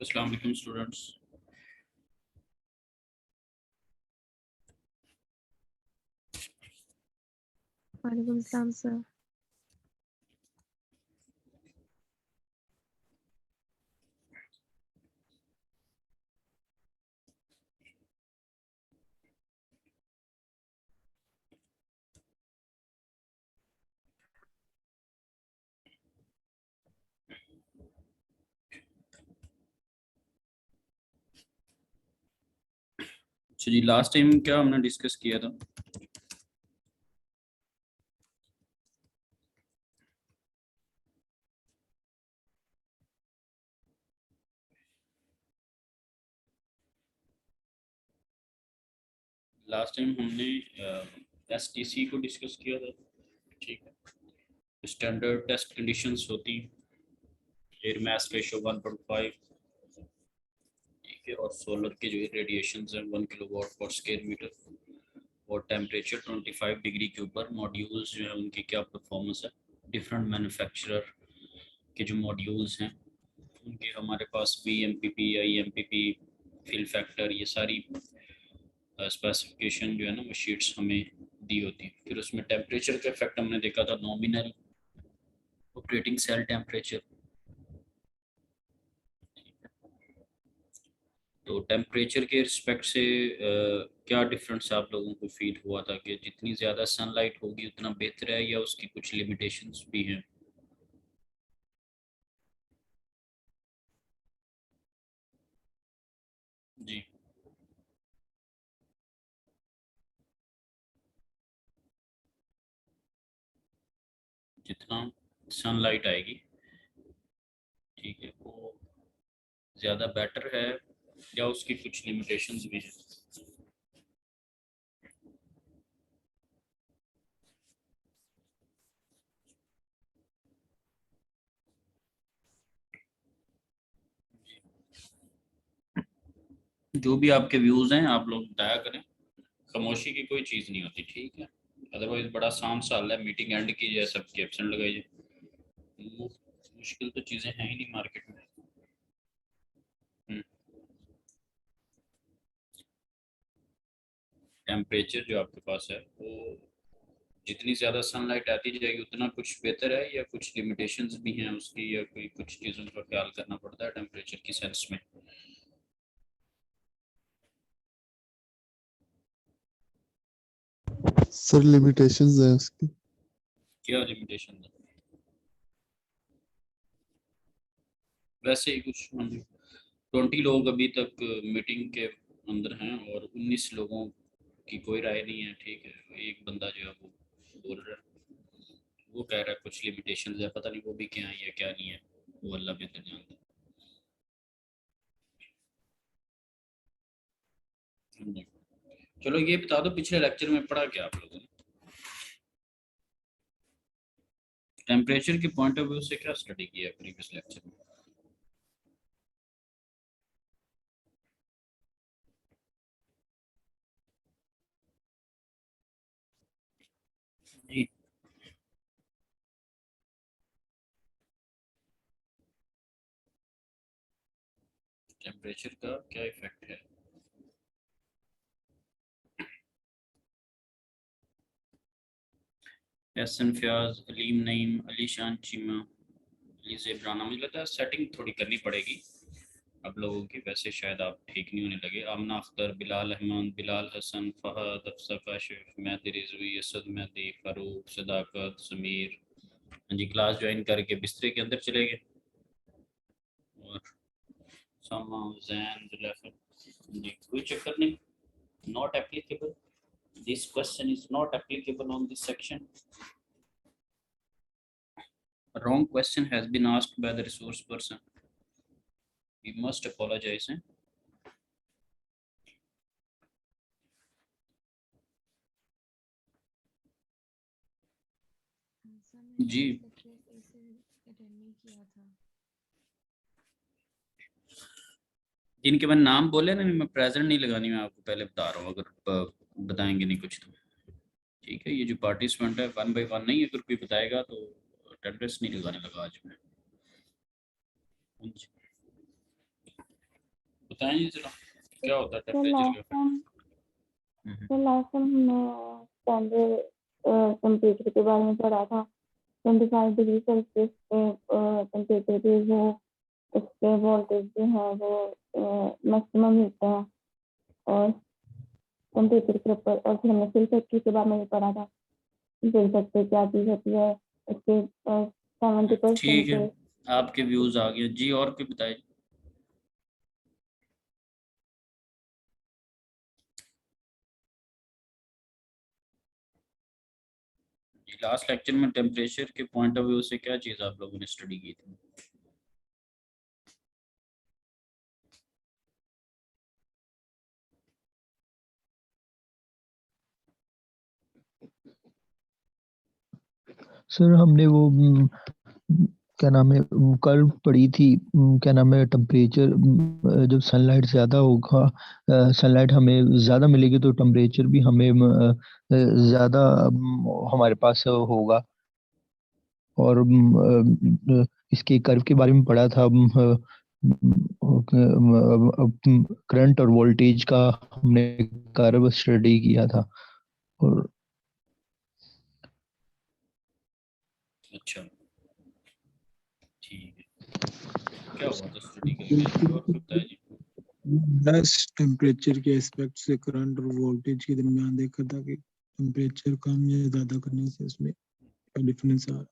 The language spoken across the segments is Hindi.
अस्सलाम वालेकुम स्टूडेंट्स। वालेकुम सलाम सर। अच्छा जी, लास्ट टाइम क्या हमने डिस्कस किया था? लास्ट टाइम हमने एसटीसी को डिस्कस किया था। ठीक है, स्टैंडर्ड टेस्ट कंडीशंस होती, एयर मास रेशो 1.5, ठीक है, और सोलर के जो रेडिएशन है 1 किलोवाट पर स्क्वायर मीटर, और टेम्परेचर 25 डिग्री के ऊपर मॉड्यूल्स जो है उनकी क्या परफॉर्मेंस है। डिफरेंट मैन्युफैक्चरर के जो मॉड्यूल्स हैं उनके हमारे पास VMPP, IMPP, फिल फैक्टर, ये सारी स्पेसिफिकेशन जो है ना वो शीट्स हमें दी होती है। फिर उसमें टेम्परेचर का इफेक्ट हमने देखा था, नॉमिनल ऑपरेटिंग सेल टेम्परेचर। तो टेम्परेचर के रिस्पेक्ट से क्या डिफरेंस आप लोगों को फील हुआ था कि जितनी ज़्यादा सनलाइट होगी उतना बेहतर है, या उसकी कुछ लिमिटेशंस भी हैं? जी। जितना सनलाइट आएगी, ठीक है, वो ज़्यादा बेटर है, या उसकी कुछ लिमिटेशंस भी हैं? जो भी आपके व्यूज़ हैं आप लोग बताया करें, खामोशी की कोई चीज़ नहीं होती, ठीक है। अदरवाइज बड़ा आसान साल है, मीटिंग एंड की जाए, सबकी एब्सेंट लगाई जाए, मुश्किल तो चीज़ें हैं ही नहीं मार्केट में। टेम्परेचर जो आपके पास है वो जितनी ज़्यादा सनलाइट आती जाएगी उतना कुछ बेहतर है, या कुछ लिमिटेशंस भी हैं उसकी, या कोई कुछ चीज़ों का ख्याल करना पड़ता है टेम्परेचर की सेंस में? सर लिमिटेशंस है उसकी। क्या लिमिटेशन है? वैसे ही कुछ, हाँ जी, 20 लोग अभी तक मीटिंग के अंदर हैं और 19 लोगों की कोई राय नहीं है, ठीक है। एक बंदा जो है वो बोल रहा है, वो कह रहा है कुछ लिमिटेशंस है, पता नहीं वो भी क्या है या क्या नहीं है, वो अल्लाह बेहतर जानता है। चलो ये बता दो, पिछले लेक्चर में पढ़ा क्या आप लोगों ने? टेम्परेचर के पॉइंट ऑफ व्यू से क्या स्टडी किया है प्रीवियस लेक्चर में? जी। टेम्परेचर का क्या इफेक्ट है? एहसन फयाज, अलीम नईम, अली शान चीमा, अली जेबराना। मुझे लगता है सेटिंग थोड़ी करनी पड़ेगी आप लोगों की, वैसे शायद आप ठीक नहीं होने लगे। आमना अख्तर, बिलाल अहमद, बिलाल हसन, फहद, अफसा काशिफ, मेहदी रिजवी, असद मेहदी, फारूक, सदाकत, समीर। हाँ जी, क्लास ज्वाइन करके बिस्तरे के अंदर चले गए। और समा, जैन, जुलैखा, जी कोई चक्कर नहीं, not applicable. This question is not applicable on this section. A wrong question has been asked by the resource person. We must apologize. Sir मैंने जी, लास्ट लेक्चर ऐसे अटेंड नहीं किया था। जिनके मैंने नाम बोले ना, मैं प्रेजेंट नहीं लगानी, मैं आपको पहले बता रहा हूँ, अगर बताएंगे नहीं कुछ तो ठीक है। ये जो पार्टिसिपेंट है 1 बाय 1 नहीं, अगर कोई बताएगा तो अटेंडेंस नहीं लगाने लगा आज मैं। हाँ जी। बताएं जी जरा क्या होता है तो टेम्परेचर लास्ट का टाइम इफेक्ट। तो लास्ट टाइम हमने स्टैंडर्ड टेम्परेचर के बारे में पढ़ा था। 25 डिग्री सेल्सियस पे टेम्परेचर पे वो उसके वोल्टेज जो है वो मैक्सिमम मिलता है और टेम्परेचर के ऊपर। और फिर हमने फिल फैक्ट्री के बारे में भी पढ़ा था। फिल फैक्ट्री क्या चीज़ होती है, उसके 70% ठीक है, पे आपके व्यूज आ गए जी। और कोई बताए? लास्ट लेक्चर में टेम्परेचर के पॉइंट ऑफ व्यू से क्या चीज आप लोगों ने स्टडी की थी? सर हमने वो क्या नाम है कर्व पड़ी थी, क्या नाम है टेम्परेचर, जब सनलाइट ज़्यादा होगा, सनलाइट हमें ज़्यादा मिलेगी तो टेम्परेचर भी हमें ज़्यादा हमारे पास होगा। और इसके कर्व के बारे में पढ़ा था, करंट और वोल्टेज का हमने कर्व स्टडी किया था। और अच्छा ठीक है, क्या हुआ था स्टडी करके जी? और कोई बताए जी? बस टेम्परेचर के एस्पेक्ट से करंट और वोल्टेज के दरमियान देखा था कि टेम्परेचर कम या ज़्यादा करने से इसमें क्या डिफरेंस आ रहा है,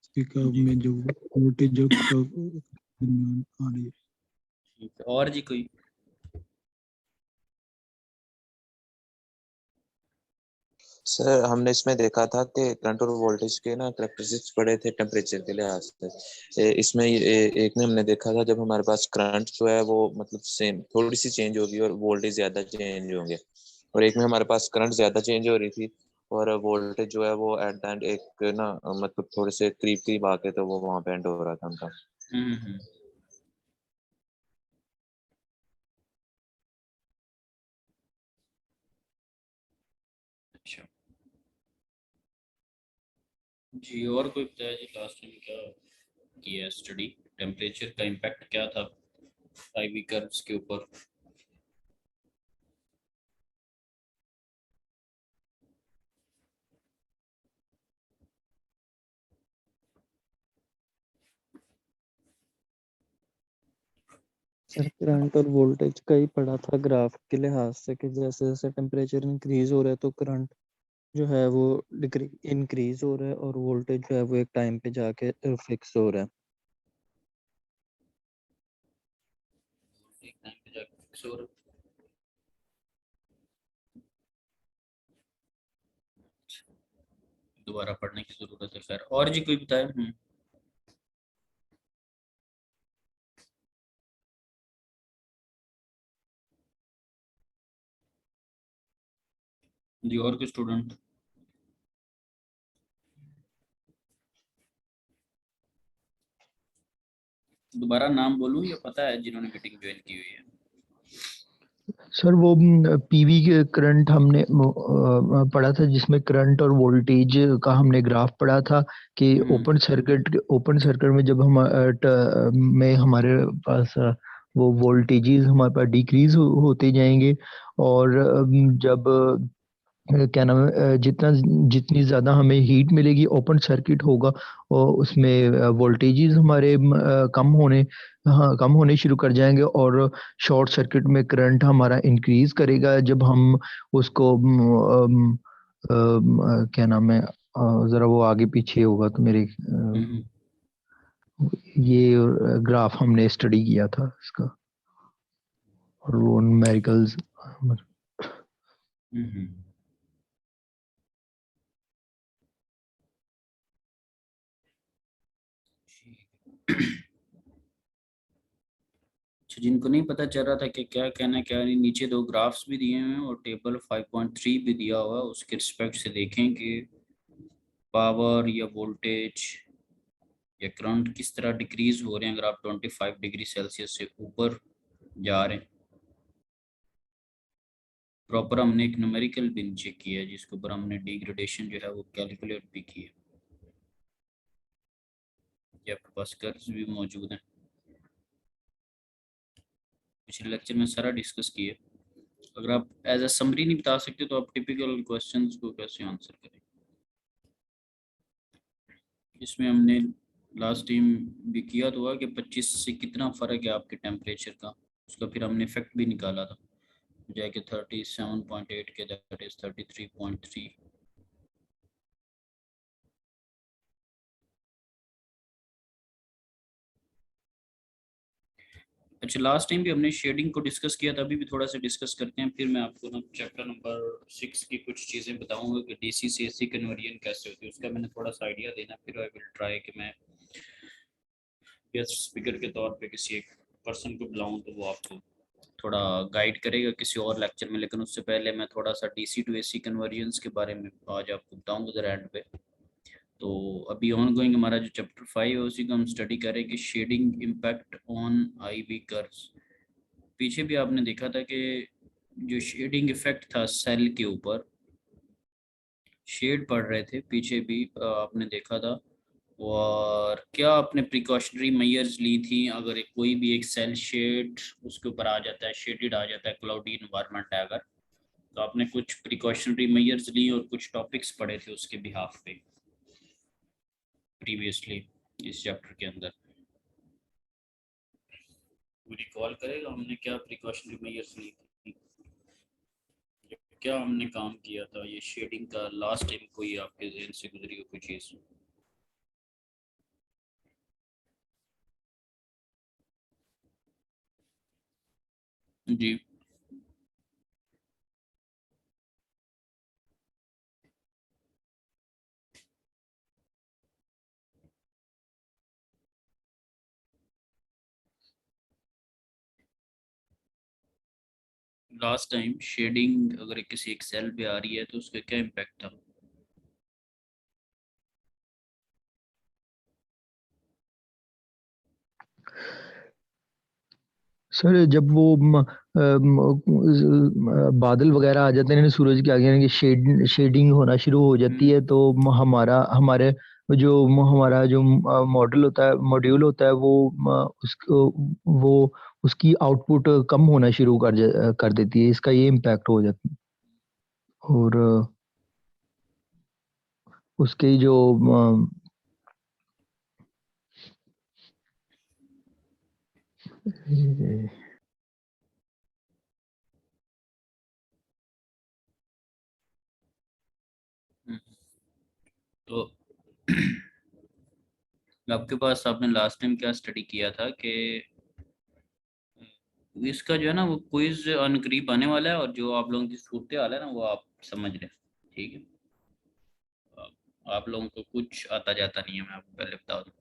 इसके कर्व जी में जो वोल्टेज और कर्व दरमियान आ रही है। ठीक है, और जी कोई? सर हमने इसमें देखा था कि करंट और वोल्टेज के ना करेक्टरिस्टिक्स पड़े थे टेम्परेचर के लिहाज से। इसमें एक ने हमने देखा था जब हमारे पास करंट जो है वो मतलब सेम थोड़ी सी चेंज होगी और वोल्टेज ज्यादा चेंज होंगे, और एक में हमारे पास करंट ज्यादा चेंज हो रही थी और वोल्टेज जो है वो एट द एंड एक ना मतलब थोड़े से करीब करीब आके तो वो वहां पे एंड हो रहा था उनका। हम्म। अच्छा जी, और कोई बताया जी? लास्ट टाइम क्या किया स्टडी, टेम्परेचर का इम्पैक्ट क्या था आईवी कर्व्स के ऊपर? सर करंट और वोल्टेज का ही पड़ा था ग्राफ के लिहाज से कि जैसे जैसे टेम्परेचर इंक्रीज हो रहा है तो करंट जो है वो इंक्रीज हो रहा है और वोल्टेज जो है वो एक टाइम पे जाके फिक्स हो रहा है। एक टाइम पे जाके फिक्स हो रहा है। दोबारा पढ़ने की जरूरत है खैर। और जी कोई बताए? जी, और कोई स्टूडेंट? दोबारा नाम बोलूं या पता है जिन्होंने मीटिंग ज्वाइन की हुई है? सर वो पीवी के करंट हमने पढ़ा था जिसमें करंट और वोल्टेज का हमने ग्राफ पढ़ा था कि ओपन सर्किट में जब हम में हमारे पास वो वोल्टेजेस हमारे पास डिक्रीज होते जाएंगे और जब क्या नाम है जितना जितनी ज़्यादा हमें हीट मिलेगी ओपन सर्किट होगा और उसमें वोल्टेजेस हमारे कम होने शुरू कर जाएंगे और शॉर्ट सर्किट में करंट हमारा इंक्रीज करेगा जब हम उसको क्या नाम है ज़रा वो आगे पीछे होगा तो मेरे ये ग्राफ हमने स्टडी किया था इसका और वो न्यूमेरिकल्स। अच्छा, जिनको नहीं पता चल रहा था कि क्या कहना क्या नहीं, नीचे दो ग्राफ्स भी दिए हुए हैं और टेबल 5.3 भी दिया हुआ है। उसके रिस्पेक्ट से देखें कि पावर या वोल्टेज या करंट किस तरह डिक्रीज हो रहे हैं अगर आप 25 डिग्री सेल्सियस से ऊपर जा रहे हैं। प्रॉपर हमने एक न्यूमेरिकल भी नीचे किया है जिसके ऊपर हमने डिग्रेडेशन जो है वो कैलकुलेट भी की है। ये आपके पास कर्व्स भी मौजूद हैं, पिछले लेक्चर में सारा डिस्कस किए। अगर आप एज अ समरी नहीं बता सकते तो आप टिपिकल क्वेश्चंस को कैसे आंसर करें। इसमें हमने लास्ट टाइम भी किया तो हुआ कि 25 से कितना फ़र्क है आपके टेम्परेचर का, उसका फिर हमने इफेक्ट भी निकाला था, जाके 37.8 के दैट इज 33.3। अच्छा, लास्ट टाइम भी हमने शेडिंग को डिस्कस किया था, अभी भी थोड़ा सा डिस्कस करते हैं, फिर मैं आपको ना चैप्टर नंबर 6 की कुछ चीज़ें बताऊंगा कि डीसी से एसी कन्वर्जन कैसे होती है, उसका मैंने थोड़ा सा आइडिया देना, फिर आई विल ट्राई कि मैं गेस्ट स्पीकर के तौर पे किसी एक पर्सन को बुलाऊं तो वो आपको थोड़ा गाइड करेगा किसी और लेक्चर में। लेकिन उससे पहले मैं थोड़ा सा डीसी टू एसी कन्वर्जन्स के बारे में आज आपको बताऊंगा ज़रा एंड पे। तो अभी ऑन गोइंग हमारा जो चैप्टर 5 है उसी का हम स्टडी करें कि shading impact on IV curves. पीछे भी आपने देखा था कि जो शेडिंग इफेक्ट था सेल के ऊपर, शेड पड़ रहे थे, पीछे भी आपने देखा था। और क्या आपने प्रिकॉशनरी मेजर्स ली थी अगर कोई भी एक सेल शेड उसके ऊपर आ जाता है, शेडेड आ जाता है, क्लाउडी इन्वायरमेंट है अगर, तो आपने कुछ प्रिकॉशनरी मेजर्स ली और कुछ टॉपिक्स पढ़े थे उसके बिहाफ पे प्रीवियसली इस चैप्टर के अंदर। रिकॉल करेगा हमने क्या प्रिकॉशनरी मेजर्स ली थी, क्या हमने काम किया था ये शेडिंग का लास्ट टाइम, कोई आपके ज़हन से गुजरी हो कोई चीज़? जी लास्ट टाइम शेडिंग अगर किसी एक सेल पे आ रही है तो उसका क्या इम्पैक्ट था? सर जब वो बादल वगैरह आ जाते हैं सूरज के आगे, यानी कि शेडिंग होना शुरू हो जाती है, तो हमारा जो मॉड्यूल होता है वो उसकी आउटपुट कम होना शुरू कर देती है। इसका ये इम्पैक्ट हो जाता है। और उसके जो तो आपके पास आपने लास्ट टाइम क्या स्टडी किया था कि इसका जो है ना वो क्विज अनकरीब आने वाला है, और जो आप लोगों की सूरत हाल है ना वो आप समझ लें, ठीक है? आप लोगों को कुछ आता जाता नहीं है, मैं आपको पहले बता दूं।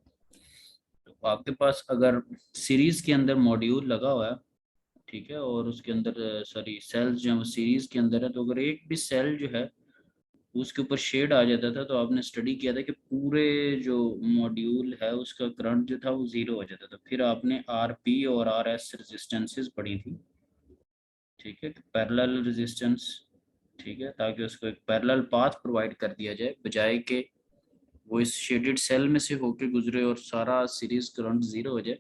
तो आपके पास अगर सीरीज के अंदर मॉड्यूल लगा हुआ है, ठीक है, और उसके अंदर सॉरी सेल्स जो है वो सीरीज के अंदर है, तो अगर एक भी सेल जो है उसके ऊपर शेड आ जाता था तो आपने स्टडी किया था कि पूरे जो मॉड्यूल है उसका करंट जो था वो जीरो हो जाता था। फिर आपने RP और RS रेजिस्टेंसेस पढ़ी थी, ठीक है, पैरेलल रेजिस्टेंस, ठीक है, ताकि उसको एक पैरेलल पाथ प्रोवाइड कर दिया जाए, बजाय के वो इस शेडेड सेल में से होके गुजरे और सारा सीरीज करंट जीरो हो जाए,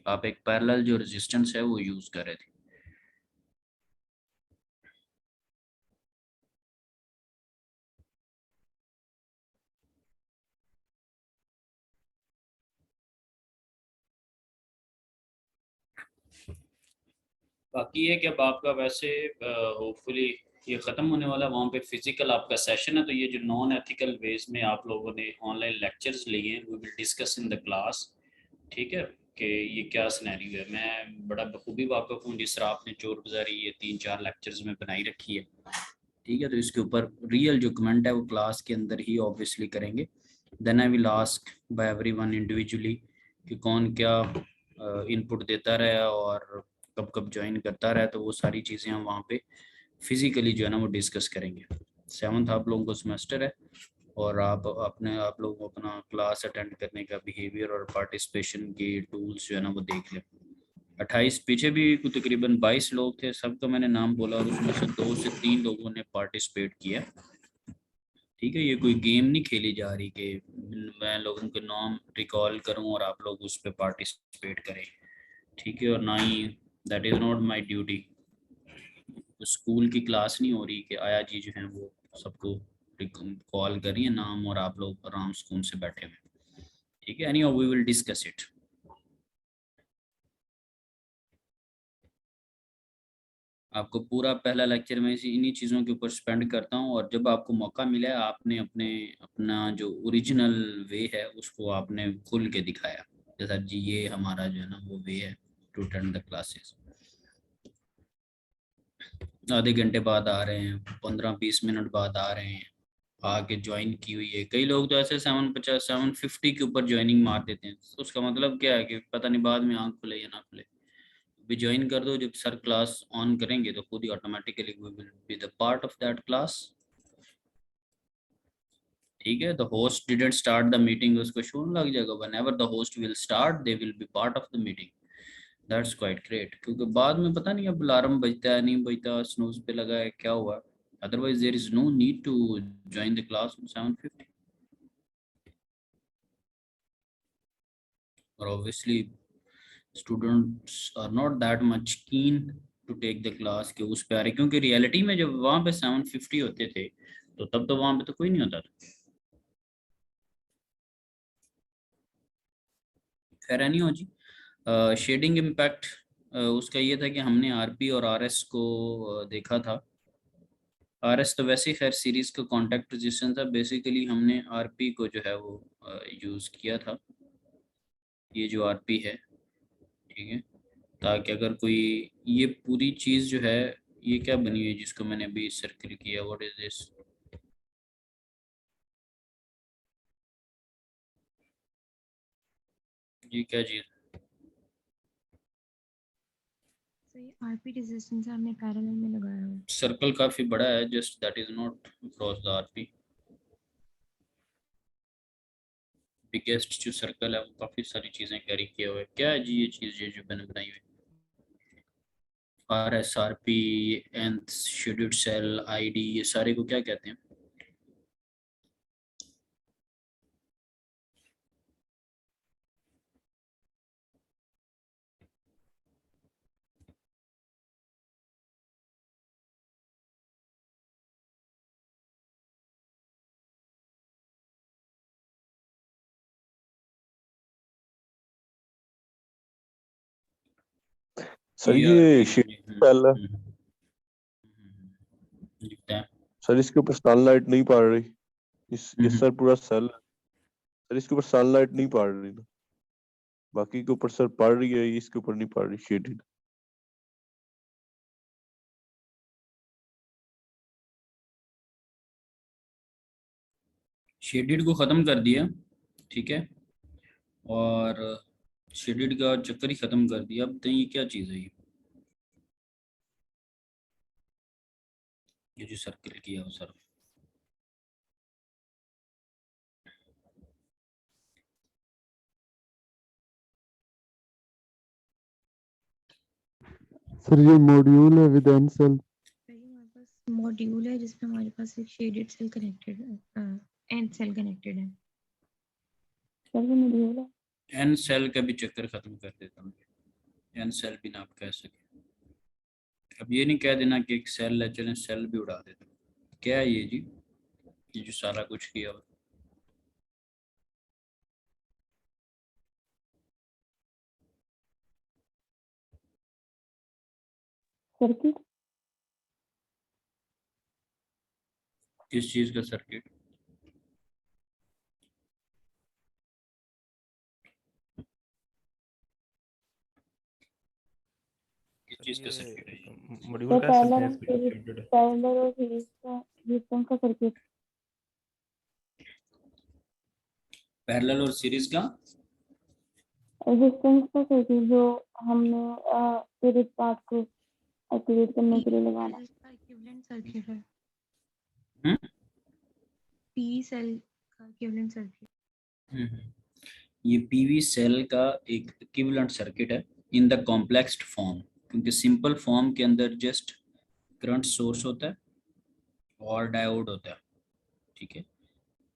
आप एक पैरेलल जो रेजिस्टेंस है वो यूज कर रहे थे। बाकी ये कि अब आपका वैसे होपफुली ये ख़त्म होने वाला, वहाँ पे फिजिकल आपका सेशन है, तो ये जो नॉन एथिकल वेज में आप लोगों ने ऑनलाइन लेक्चर्स लिए हैं we will discuss in the class, ठीक है, कि ये क्या सिनेरियो है। मैं बड़ा बखूबी वाक़िफ़ हूँ जिस तरह आपने चोर बाज़ारी ये 3-4 लेक्चर्स में बनाई रखी है, ठीक है, तो इसके ऊपर रियल जो कमेंट है वो क्लास के अंदर ही ऑब्वियसली करेंगे। Then I will ask by everyone individually कि कौन क्या इनपुट देता रहा और कब कब ज्वाइन करता रहा, तो वो सारी चीज़ें हम वहाँ पे फिजिकली जो है ना वो डिस्कस करेंगे। 7th आप लोगों को सेमेस्टर है और आप लोगों को अपना क्लास अटेंड करने का बिहेवियर और पार्टिसिपेशन के टूल्स जो है ना वो देख लें। 28 पीछे भी तकरीबन 22 लोग थे, सबका मैंने नाम बोला और उसमें से 2 से 3 लोगों ने पार्टिसिपेट किया, ठीक है। ये कोई गेम नहीं खेली जा रही कि मैं लोगों के नाम रिकॉल करूं और आप लोग उस पर पार्टिसिपेट करें, ठीक है, और ना ही that is not my duty. School की क्लास नहीं हो रही कि आया जी जो है वो सबको कॉल करिए नाम और आप लोग आराम सुकून से बैठे हुए, ठीक है। Anyhow we will discuss it. आपको पूरा पहला लेक्चर में इन्हीं चीज़ों के ऊपर स्पेंड करता हूँ, और जब आपको मौका मिला आपने अपना जो ओरिजिनल वे है उसको आपने खुल के दिखाया, जैसा जी ये हमारा जो है ना वो वे है टू अटेंड द क्लासेस। आधे घंटे बाद आ रहे हैं, 15-20 मिनट बाद आ रहे हैं, आके ज्वाइन की हुई है। कई लोग तो ऐसे 750 के ऊपर ज्वाइनिंग मार देते हैं, तो उसका मतलब क्या है कि पता नहीं बाद में आंख खुले या ना खुले। भी ज्वाइन कर दो, जब सर क्लास ऑन करेंगे तो खुद ही automatically we will be the part of that class, ठीक है। The host didn't start the meeting, उसको शो लग जाएगा whenever the host will start they will be part of the meeting. That's quite great, क्योंकि बाद में पता नहीं अब अलार्म बजता है नहीं बजता, स्नूज पे लगा है, क्या हुआ। Otherwise there is no need to join the class on 7:50। और obviously students are not that much keen to take the class के उस पे आ रहे, क्योंकि रियलिटी में जब वहाँ पे 7:50 होते थे तो तब तो वहाँ पे तो कोई नहीं होता था। खैर नहीं हो जी। शेडिंग इम्पैक्ट उसका ये था कि हमने आरपी और आरएस को देखा था। आरएस तो वैसे ही खैर सीरीज का कॉन्टैक्ट रेजिस्टेंस था, बेसिकली हमने आरपी को जो है वो यूज़ किया था, ये जो आरपी है, ठीक है। ताकि अगर कोई ये पूरी चीज़ जो है ये क्या बनी हुई है जिसको मैंने अभी सर्किल किया, व्हाट इज दिस, ये क्या चीज़। सर ये आरपी रेजिस्टेंस हमने पैरेलल में लगाया है। सर्कल काफी बड़ा है, just that is not across the RP. Biggest जो सर्कल है वो काफी सारी चीजें कैरी किया हुआ है। क्या है जी ये चीज जो मैंने बनाई हुई, RSRP, nth scheduled cell, ID, ये सारे को क्या कहते हैं। सर ये शीट सेल है दिखता है। सर, इसके ऊपर सनलाइट नहीं पड़ रही। ये सर पूरा सेल है सर, इसके ऊपर सनलाइट नहीं पड़ रही ना, बाकी के ऊपर सर पड़ रही है, इसके ऊपर नहीं पड़ रही शेडेड। शेडेड को ख़त्म कर दिया, ठीक है, और शेडेड का चक्कर ही ख़त्म कर दिया। अब तो ये क्या चीज़ है, ये जो सर्किल किया हो सर, सर ये मॉड्यूल है विद एन सेल। सर ये हमारे पास मॉड्यूल है जिसमें हमारे पास एक शेडेड सेल कनेक्टेड है, एंड सेल कनेक्टेड है। सर ये मॉड्यूल है। एन सेल का भी चक्कर ख़त्म कर देता हूँ, एन सेल भी ना आप कह सके। अब ये नहीं कह देना कि एक सेल है चलें सेल भी उड़ा देता हूँ। क्या है ये जी, ये जो सारा कुछ किया हुआ, सर्किट किस चीज़ का सर्किट, किस चीज़ का सर्किट है ये। मॉड्यूल तो का पैरेलल सर्किट पैरेलल और सीरीज का रेजिस्टेंस का सर्किट। पैरेलल और सीरीज का रेजिस्टेंस का सर्किट जो हमने सीरीज पार्ट को एक्टिवेट करने के लिए लगाना। इसका इक्विवेलेंट सर्किट है, हम्म पी सेल का इक्विवेलेंट सर्किट। ये पीवी सेल का एक इक्विवेलेंट सर्किट है इन द कॉम्प्लेक्स्ड फॉर्म, क्योंकि सिंपल फॉर्म के अंदर जस्ट करंट सोर्स होता है और डायोड होता है, ठीक है।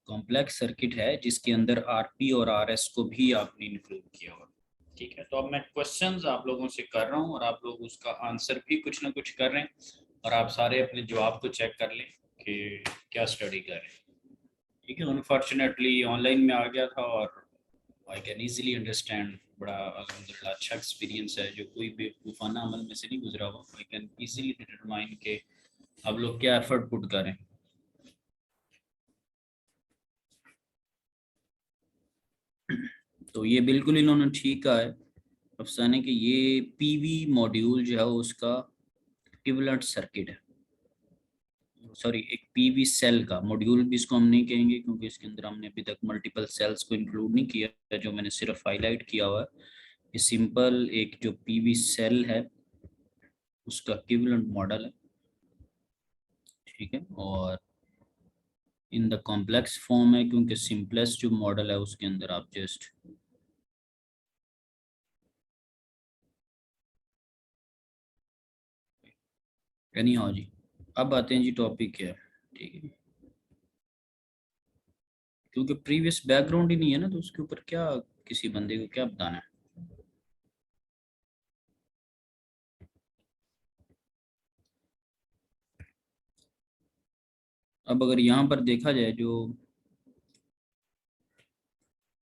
कॉम्प्लेक्स सर्किट है जिसके अंदर आरपी और आरएस को भी आपने इंक्लूड किया हुआ, ठीक है, तो अब मैं क्वेश्चंस आप लोगों से कर रहा हूँ और आप लोग उसका आंसर भी कुछ ना कुछ कर रहे हैं और आप सारे अपने जवाब को चेक कर लें कि क्या स्टडी कर रहे हैं। ठीक है, अनफॉर्चुनेटली ऑनलाइन में आ गया था और आई कैन ईजिली अंडरस्टैंड, बड़ा अल्हम्दुलिल्लाह अच्छा एक्सपीरियंस है, जो कोई बेवकूफ़ाना अमल में से नहीं गुजरा हुआ। आई कैन ईजिली डिटरमाइन के आप लोग क्या एफर्ट पुट करें। तो ये बिल्कुल इन्होंने ठीक कहा है अफसाने कि ये पीवी मॉड्यूल जो है उसका इक्विवेलेंट सर्किट है, सॉरी एक पीवी सेल का मॉड्यूल भी इसको हम नहीं कहेंगे क्योंकि इसके अंदर हमने अभी तक मल्टीपल सेल्स को इंक्लूड नहीं किया है, जो मैंने सिर्फ हाईलाइट किया हुआ है। ये सिंपल एक जो पीवी सेल है उसका इक्विवेलेंट मॉडल है, ठीक है, और इन द कॉम्प्लेक्स फॉर्म है क्योंकि सिंपलेस्ट जो मॉडल है उसके अंदर आप जस्ट यानी हाँ जी। अब आते हैं जी टॉपिक क्या है, ठीक है, क्योंकि प्रीवियस बैकग्राउंड ही नहीं है ना तो उसके ऊपर क्या किसी बंदे को क्या बताना है। अब अगर यहाँ पर देखा जाए जो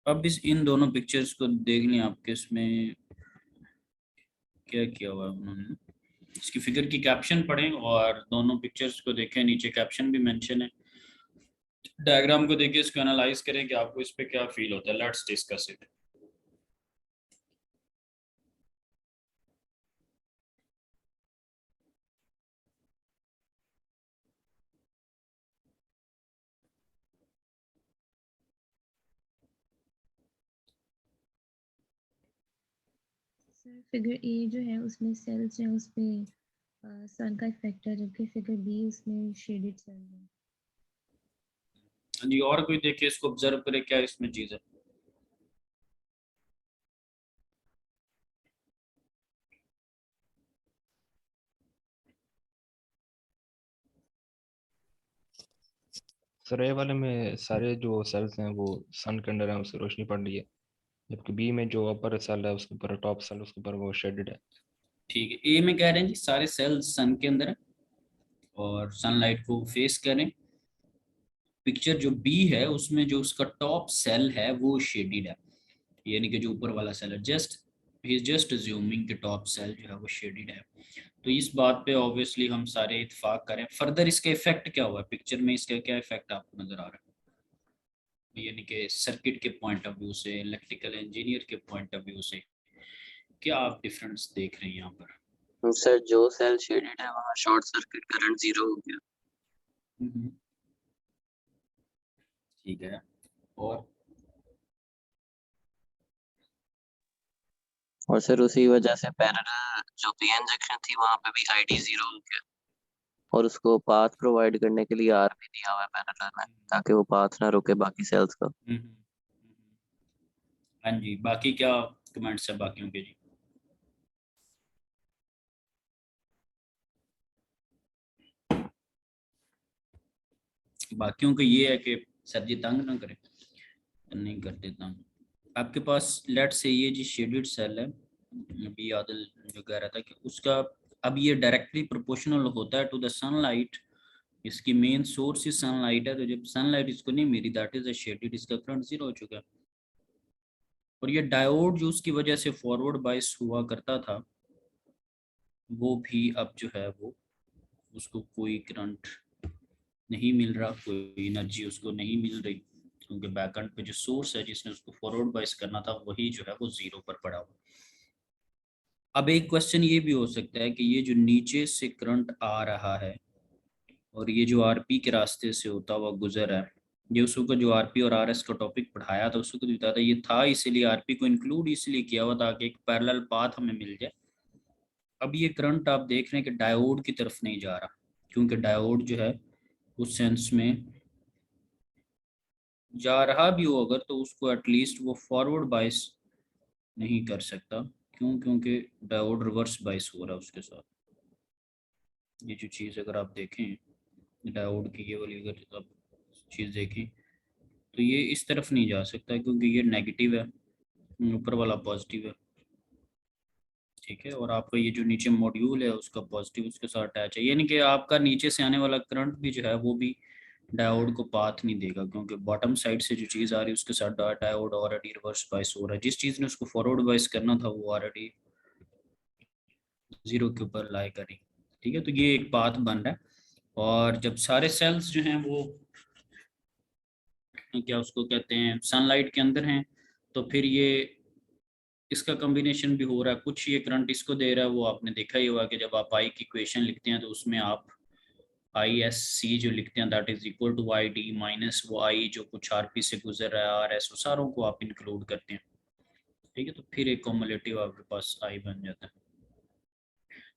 अब इस इन दोनों पिक्चर्स को देख लें आपके, इसमें क्या किया हुआ है उन्होंने, इसकी फिगर की कैप्शन पढ़ें और दोनों पिक्चर्स को देखें, नीचे कैप्शन भी मेंशन है, डायग्राम को देखिए, इसको एनालाइज करें कि आपको इस पे क्या फील होता है। Let's discuss it. Sir figure A जो है उसमें सेल्स हैं, उसमें सन का इफेक्ट है, जबकि फिगर बी उसमें शेडेड सेल्स हैं। जी, और कोई देखे इसको ऑब्जर्व करे क्या इसमें चीज है। सर ए वाले में सारे जो सेल्स हैं वो सन के अंदर है, उससे रोशनी पड़ रही है, जबकि बी में जो अपर सेल है उसके ऊपर, टॉप सेल उसके ऊपर वो शेडेड है। ठीक है, ए में कह रहे हैं जी सारे सेल्स सन के अंदर है और सनलाइट को फेस करें। पिक्चर जो बी है उसमें जो उसका टॉप सेल है वो शेडेड है, यानी कि जो ऊपर वाला सेल है, just he is just assuming कि टॉप सेल जो है वो शेडेड है। तो इस बात पे ऑब्वियसली हम सारे इत्फाक करें। फर्दर इसका इफेक्ट क्या हुआ है पिक्चर में, इसका क्या इफेक्ट आपको नजर आ रहा है, यानी कि सर्किट के पॉइंट ऑफ व्यू से, इलेक्ट्रिकल इंजीनियर के पॉइंट ऑफ व्यू से क्या आप डिफरेंस देख रहे हैं यहाँ पर। सर जो सेल शेडेड है वहाँ शॉर्ट सर्किट करंट 0 हो गया। ठीक है, और सर उसी वजह से पैरेलल जो पीएन जंक्शन थी वहाँ पे भी आईडी 0 हो गया और उसको पाथ प्रोवाइड करने के लिए आर भी दिया हुआ है पैरेलल में, ताकि वो पाथ ना रुके बाकी सेल्स का। हाँ जी, बाकी क्या कमेंट्स है बाकियों के जी। बाकियों का ये है कि सर जी तंग ना करें, नहीं करते तंग। आपके पास लेट से ये जी शेडेड सेल है, अभी आदिल जो कह रहा था कि उसका अब ये डायरेक्टली प्रोपोर्शनल होता है टू द सनलाइट, इसकी मेन सोर्स ही सनलाइट है, तो जब सनलाइट इसको नहीं मिली दैट इज अ शेडेड, इसका करंट 0 हो चुका है। और ये डायोड जो उसकी वजह से फॉरवर्ड बाइस हुआ करता था वो भी अब जो है वो उसको कोई करंट नहीं मिल रहा, कोई एनर्जी उसको नहीं मिल रही, क्योंकि बैकएंड पे जो सोर्स है जिसने उसको फॉरवर्ड बाइस करना था वही जो है वो 0 पर पड़ा हुआ। अब एक क्वेश्चन ये भी हो सकता है कि ये जो नीचे से करंट आ रहा है और ये जो आरपी के रास्ते से होता हुआ गुजर है, ये उसको जो आरपी और आरएस का टॉपिक पढ़ाया था उसको बताया था, ये था इसीलिए आरपी को इंक्लूड इसलिए किया हुआ ताकि एक पैरेलल पाथ हमें मिल जाए। अब ये करंट आप देख रहे हैं कि डायोड की तरफ नहीं जा रहा, क्योंकि डायोड जो है उस सेंस में जा रहा भी हो अगर तो उसको एटलीस्ट वो फॉरवर्ड बाइस नहीं कर सकता। क्यों? क्योंकि डायोड रिवर्स बाइस हो रहा है उसके साथ। ये जो चीज़ अगर आप देखें डायोड की ये वाली अगर आप चीज़ देखें तो ये इस तरफ नहीं जा सकता क्योंकि ये नेगेटिव है, ऊपर वाला पॉजिटिव है, ठीक है, और आपका ये जो नीचे मॉड्यूल है उसका पॉजिटिव उसके साथ अटैच है, यानी कि आपका नीचे से आने वाला करंट भी जो है वो भी डायोड को पाथ नहीं देगा, क्योंकि बॉटम साइड से जो चीज़ आ रही है उसके साथ डायोड ऑलरेडी रिवर्स बाइस हो रहा है। जिस चीज़ ने उसको फॉरवर्ड बाइस करना था वो ऑलरेडी जीरो के ऊपर लाई करी। ठीक है, तो ये एक पाथ बन रहा है। और जब सारे सेल्स जो हैं वो क्या उसको कहते हैं सनलाइट के अंदर हैं, तो फिर ये इसका कॉम्बिनेशन भी हो रहा है। कुछ ये करंट इसको दे रहा है, वो आपने देखा ही होगा कि जब आप आई की इक्वेशन लिखते हैं तो उसमें आप आई एस सी जो लिखते हैं that is equal to I D minus वो आई जो कुछ आर पी से गुजर रहा है आर एस, सारों को आप इंक्लूड करते हैं। ठीक है, तो फिर एक कॉमुलेटिव आपके पास आई बन जाता है।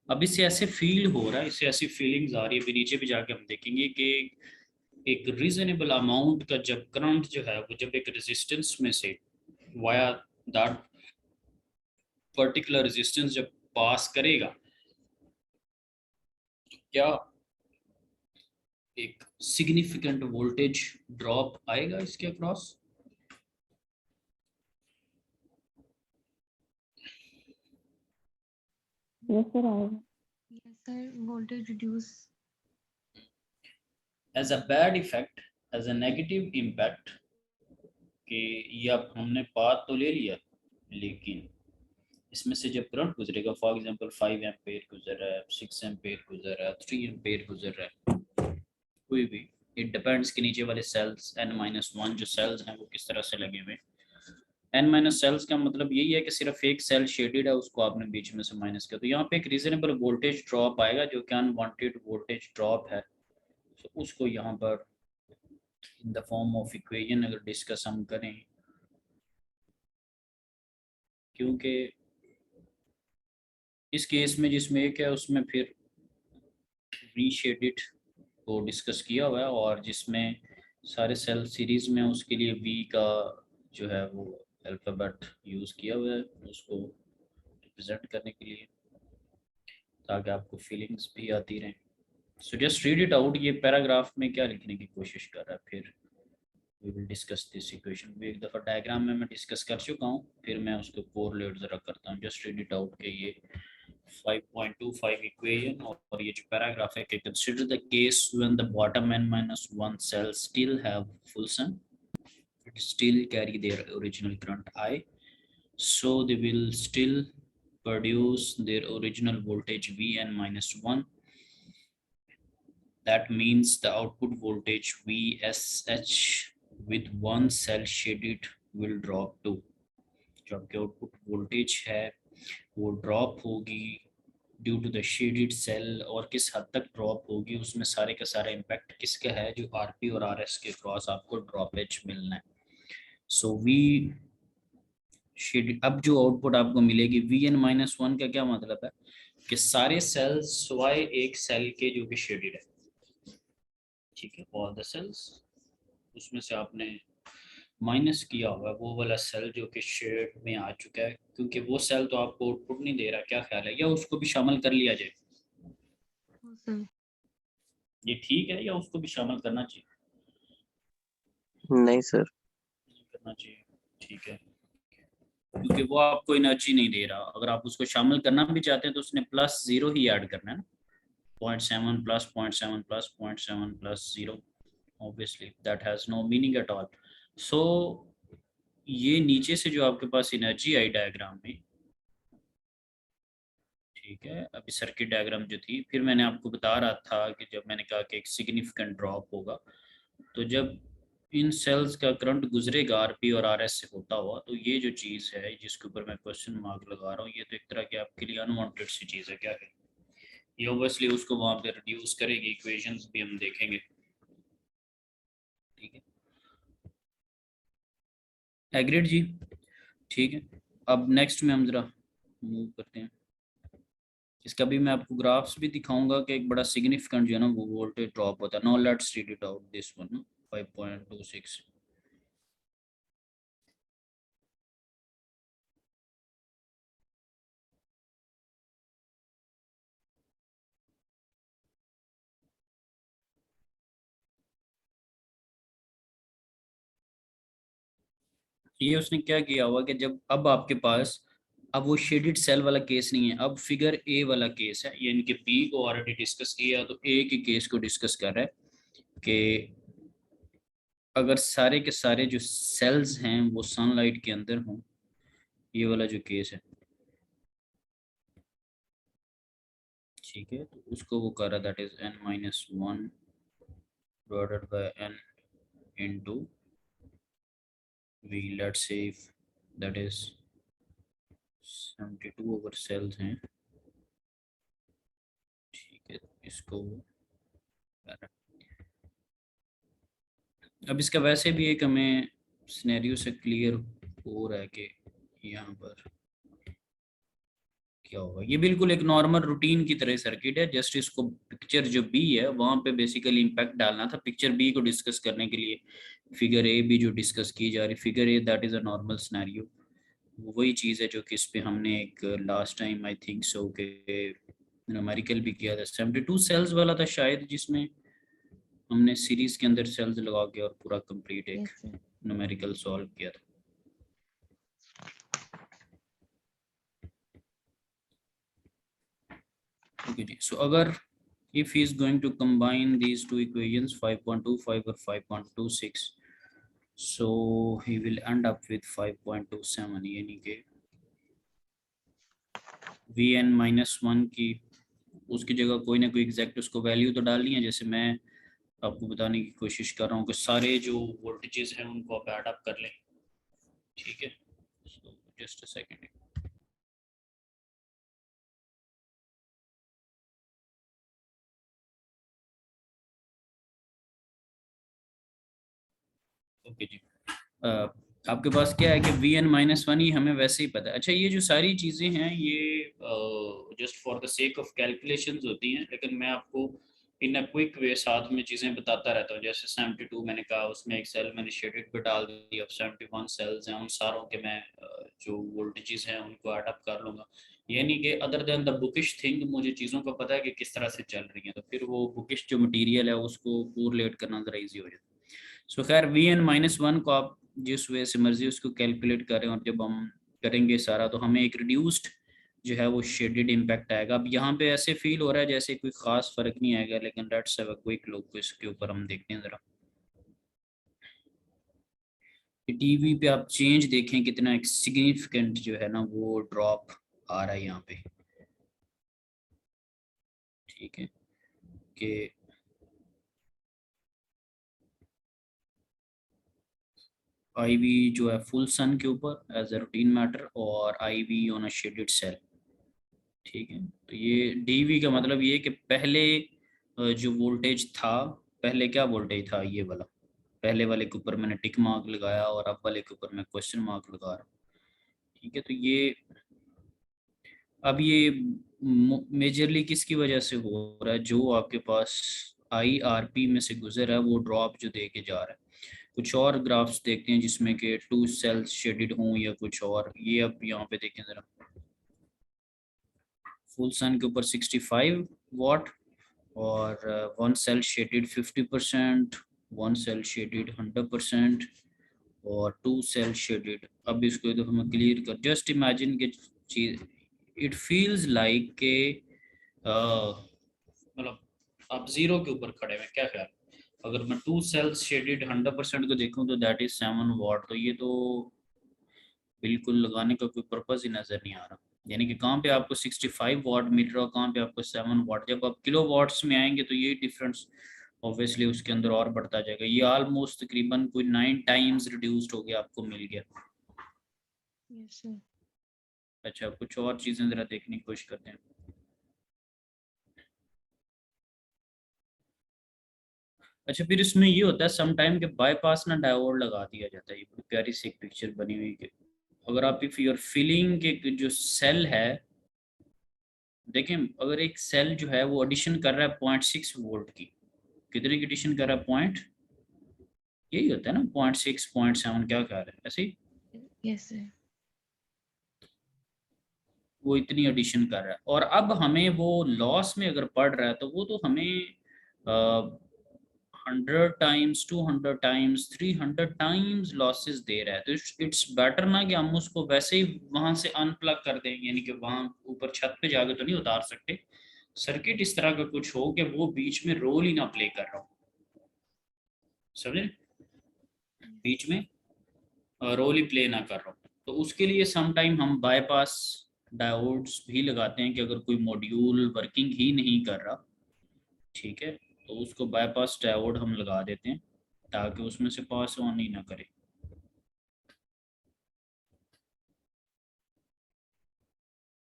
अब इससे ऐसे फील हो रहा है, इससे ऐसी फीलिंग्स आ रही है, अभी नीचे भी जाके हम देखेंगे कि एक रीजनेबल अमाउंट का जब करंट जो है वो जब एक रेजिस्टेंस में से वाया दैट पर्टिकुलर रेजिस्टेंस जब पास करेगा, क्या एक सिग्निफिकेंट वोल्टेज ड्रॉप आएगा इसके अक्रॉस। यस सर आएगा। Yes sir, voltage reduce as a bad effect, as a negative impact, कि ये अब हमने पाथ तो ले लिया लेकिन इसमें से जब करंट गुजरेगा, फॉर एग्जांपल 5 एम्पेयर गुजर रहा है, 6 एम्पेयर गुजर रहा है, 3 एम्पेयर गुजर रहा है, कोई भी, इट डिपेंड्स कि नीचे वाले सेल्स n-1 जो सेल्स हैं वो किस तरह से लगे हुए। n- सेल्स का मतलब यही है कि सिर्फ एक सेल शेडेड है, उसको आपने बीच में से माइनस किया, तो यहाँ पे एक रीजनेबल वोल्टेज ड्रॉप आएगा जो कि अनवांटेड वोल्टेज ड्रॉप है। तो उसको यहाँ पर in the form of equation अगर डिस्कस हम करें, क्योंकि इस केस में जिसमें एक है उसमें फिर रीशेडेड को डिस्कस किया हुआ है, और जिसमें सारे सेल सीरीज में उसके लिए वी का जो है वो अल्फ़ाबेट यूज़ किया हुआ है उसको रिप्रेजेंट करने के लिए, ताकि आपको फीलिंग्स भी आती रहें। So just read it out, ये पैराग्राफ में क्या लिखने की कोशिश कर रहा है, फिर we will discuss this equation. भी एक दफ़ा डायग्राम में मैं डिस्कस कर चुका हूँ, फिर मैं उसको कोरिलेट ज़रा करता हूँ। जस्ट रीड इट आउट के ये 5.25 equation और ये जो पैराग्राफ है कि consider the case when the bottom n-1 cells still have full sun, it still carry their original current I, so they will still produce their original voltage Vn-1. That means the output voltage VSH with one cell shaded will drop to, जो आपके आउटपुट वोल्टेज है वो ड्रॉप होगी due to the shaded cell, और किस हद तक ड्रॉप होगी उसमें सारे का सारा इम्पैक्ट किसका है, जो आरपी और आरएस के क्रॉस आपको ड्रॉपेज मिलना है। सो वी शेड, अब जो आउटपुट आपको मिलेगी Vn-1 का क्या मतलब है कि सारे सेल्स सिवाय एक सेल के जो कि शेडेड है, ठीक है, ऑल द सेल्स, उसमें से आपने माइनस किया हुआ वो वाला सेल जो कि शेड में आ चुका है, क्योंकि वो सेल तो आपको आउटपुट नहीं दे रहा। क्या ख्याल है, या उसको भी शामिल कर लिया जाए, सर। ये ठीक है, या उसको भी शामिल करना चाहिए? नहीं सर। करना चाहिए, ठीक है, क्योंकि वो आपको एनर्जी नहीं दे रहा। अगर आप उसको शामिल करना भी चाहते हैं तो उसने प्लस जीरो ही ऐड करना है ना, 0.7 plus 0.7 plus 0.7 plus zero, obviously that has no meaning at all. So ये नीचे से जो आपके पास एनर्जी आई डायग्राम में, ठीक है, अभी सर्किट डायग्राम जो थी, फिर मैंने आपको बता रहा था कि जब मैंने कहा कि एक सिग्निफिकेंट ड्रॉप होगा, तो जब इन सेल्स का करंट गुजरेगा आरपी और आरएस से होता हुआ, तो ये जो चीज़ है जिसके ऊपर मैं क्वेश्चन मार्क लगा रहा हूँ, ये तो एक तरह की आपके लिए अनवांटेड सी चीज़ है। क्या है ये, ऑब्वियसली उसको वहाँ पे रिड्यूस करेगी, इक्वेशंस भी हम देखेंगे, ठीक है, एग्रीड जी, ठीक है। अब नेक्स्ट में हम ज़रा मूव करते हैं, इसका भी मैं आपको ग्राफ्स भी दिखाऊंगा कि एक बड़ा सिग्निफिकेंट जो है ना वो वोल्टेज ड्रॉप होता है। Now let's read it out this one 5.26। ये उसने क्या किया हुआ कि जब अब आपके पास अब वो शेडेड सेल वाला केस नहीं है, अब फिगर ए वाला केस है। यानी कि बी को ऑलरेडी डिस्कस किया तो ए के केस को डिस्कस कर रहा है कि अगर सारे के सारे जो सेल्स हैं वो सनलाइट के अंदर हों, ये वाला जो केस है, ठीक है, तो उसको वो कर रहा that is n-1 divided by n into v, let's say if that is 72 over cells हैं, ठीक है, तो इसको कर रहा है। अब इसका वैसे भी एक हमें सिनेरियो से क्लियर हो रहा है कि यहाँ पर क्या होगा। ये बिल्कुल एक नॉर्मल रूटीन की तरह सर्किट है, जस्ट इसको पिक्चर जो बी है वहाँ पे बेसिकली इम्पैक्ट डालना था पिक्चर बी को डिस्कस करने के लिए। फिगर ए भी जो डिस्कस की जा रही, figure A that is a normal scenario, वही चीज़ है जो कि इस पे हमने एक last time I think so के न्यूमेरिकल भी किया था, 72 सेल्स वाला था शायद, जिसमें हमने सीरीज के अंदर सेल्स लगा के और पूरा कंप्लीट एक Yes, sir. न्यूमेरिकल सॉल्व किया था। ओके जी, सो अगर if he is going to combine these two equations 5.25 or 5.26, so he will end up with 5.27, यानी कि Vn-1 की उसकी जगह कोई ना कोई एग्जैक्ट उसको वैल्यू तो डालनी है। जैसे मैं आपको बताने की कोशिश कर रहा हूँ कि सारे जो वोल्टेजेस हैं उनको आप ऐड अप कर लें, ठीक है। So just a second. Okay जी, आपके पास क्या है कि Vn-1 ही हमें वैसे ही पता है। अच्छा, ये जो सारी चीज़ें हैं ये just for the sake of calculations होती हैं, लेकिन मैं आपको इन अ क्विक वे साथ में चीज़ें बताता रहता हूँ। जैसे 72 मैंने कहा, उसमें एक सेल मैंने शेडेड पे डाल दी। अब 71 सेल्स हैं, उन सारों के मैं जो वोल्टेजेस हैं उनको ऐड अप कर लूँगा। यानी कि other than the bookish thing, मुझे चीज़ों का पता है कि किस तरह से चल रही हैं, तो फिर वो बुकिश जो मटीरियल है उसको कोरिलेट करना ज़रा ईजी हो जाता है। सो खैर Vn-1 को आप जिस वे से मर्जी उसको कैलकुलेट करें, और जब हम करेंगे सारा तो हमें एक रिड्यूस्ड जो है वो शेडेड इम्पैक्ट आएगा। अब यहाँ पे ऐसे फील हो रहा है जैसे कोई खास फर्क नहीं आएगा, लेकिन let's have a quick look इसके ऊपर, हम देखते हैं जरा। टीवी पे आप चेंज देखें कितना एक सिग्निफिकेंट जो है ना वो ड्रॉप आ रहा है यहाँ पे, ठीक है, कि IV जो है फुल सन के ऊपर एज अ रूटीन मैटर, और IV on a shaded cell, ठीक है। तो ये DV का मतलब ये कि पहले जो वोल्टेज था, पहले क्या वोल्टेज था ये वाला, पहले वाले के ऊपर मैंने टिक मार्क लगाया और अब वाले के ऊपर मैं क्वेश्चन मार्क लगा रहा हूँ, ठीक है। तो ये अब ये मेजरली किसकी वजह से हो रहा है, जो आपके पास IRP में से गुजर है वो ड्रॉप जो दे के जा रहा है। कुछ और ग्राफ्स देखते हैं जिसमें कि 2 सेल्स शेडेड हों या कुछ और। ये अब यहाँ पे देखें जरा, फुल सन के ऊपर 65 वॉट, और 1 सेल शेडेड 50%, 1 सेल शेडेड 100%, और 2 सेल शेडेड। अब इसको तो हमें क्लियर कर, जस्ट इमेजिन के चीज, इट फील्स लाइक के मतलब आप 0 के ऊपर खड़े हैं, क्या ख्याल। अगर मैं 2 सेल्स शेडेड 100% को देखूं तो दैट इज 7 वॉट, तो ये तो बिल्कुल लगाने का कोई पर्पज ही नजर नहीं आ रहा। यानी कि कहाँ पे आपको 65 वॉट मिल रहा है, कहाँ पे आपको 7 वॉट। जब आप किलो वॉट्स में आएंगे तो ये डिफरेंस ऑब्वियसली उसके अंदर और बढ़ता जाएगा। ये ऑलमोस्ट तकरीबन कोई 9 टाइम्स रिड्यूस्ड हो गया, आपको मिल गया। Yes, sir. अच्छा, कुछ और चीजें जरा देखने की कोशिश करते हैं। अच्छा, फिर इसमें ये होता है सम टाइम के बाईपास ना डायोड लगा दिया जाता है। ये बड़ी प्यारी सी एक पिक्चर बनी हुई है। अगर आप इफ यूर फीलिंग के जो सेल है, देखें अगर एक सेल जो है वो एडिशन कर रहा है 0.6 वोल्ट की, कितने की एडिशन कर रहा है, पॉइंट यही होता है ना, 0.6 0.7, क्या ख्याल है ऐसे ही, Yes, sir. वो इतनी एडिशन कर रहा है। और अब हमें वो लॉस में अगर पड़ रहा है तो वो तो हमें 100 टाइम्स 200 टाइम्स 300 टाइम्स लॉसेस दे रहा है, तो इट्स बेटर ना कि हम उसको वैसे ही वहां से अनप्लग कर दें, यानी कि वहां ऊपर छत पे जाके तो नहीं उतार सकते। सर्किट इस तरह का कुछ हो कि वो बीच में रोल ही ना प्ले कर रहा हो, समझे, बीच में रोल ही प्ले ना कर रहा हो। तो उसके लिए सम टाइम हम बाईपास डायोड्स भी लगाते हैं कि अगर कोई मॉड्यूल वर्किंग ही नहीं कर रहा, ठीक है, तो उसको बाईपास डायोड हम लगा देते हैं ताकि उसमें से पास ऑन ही ना करे।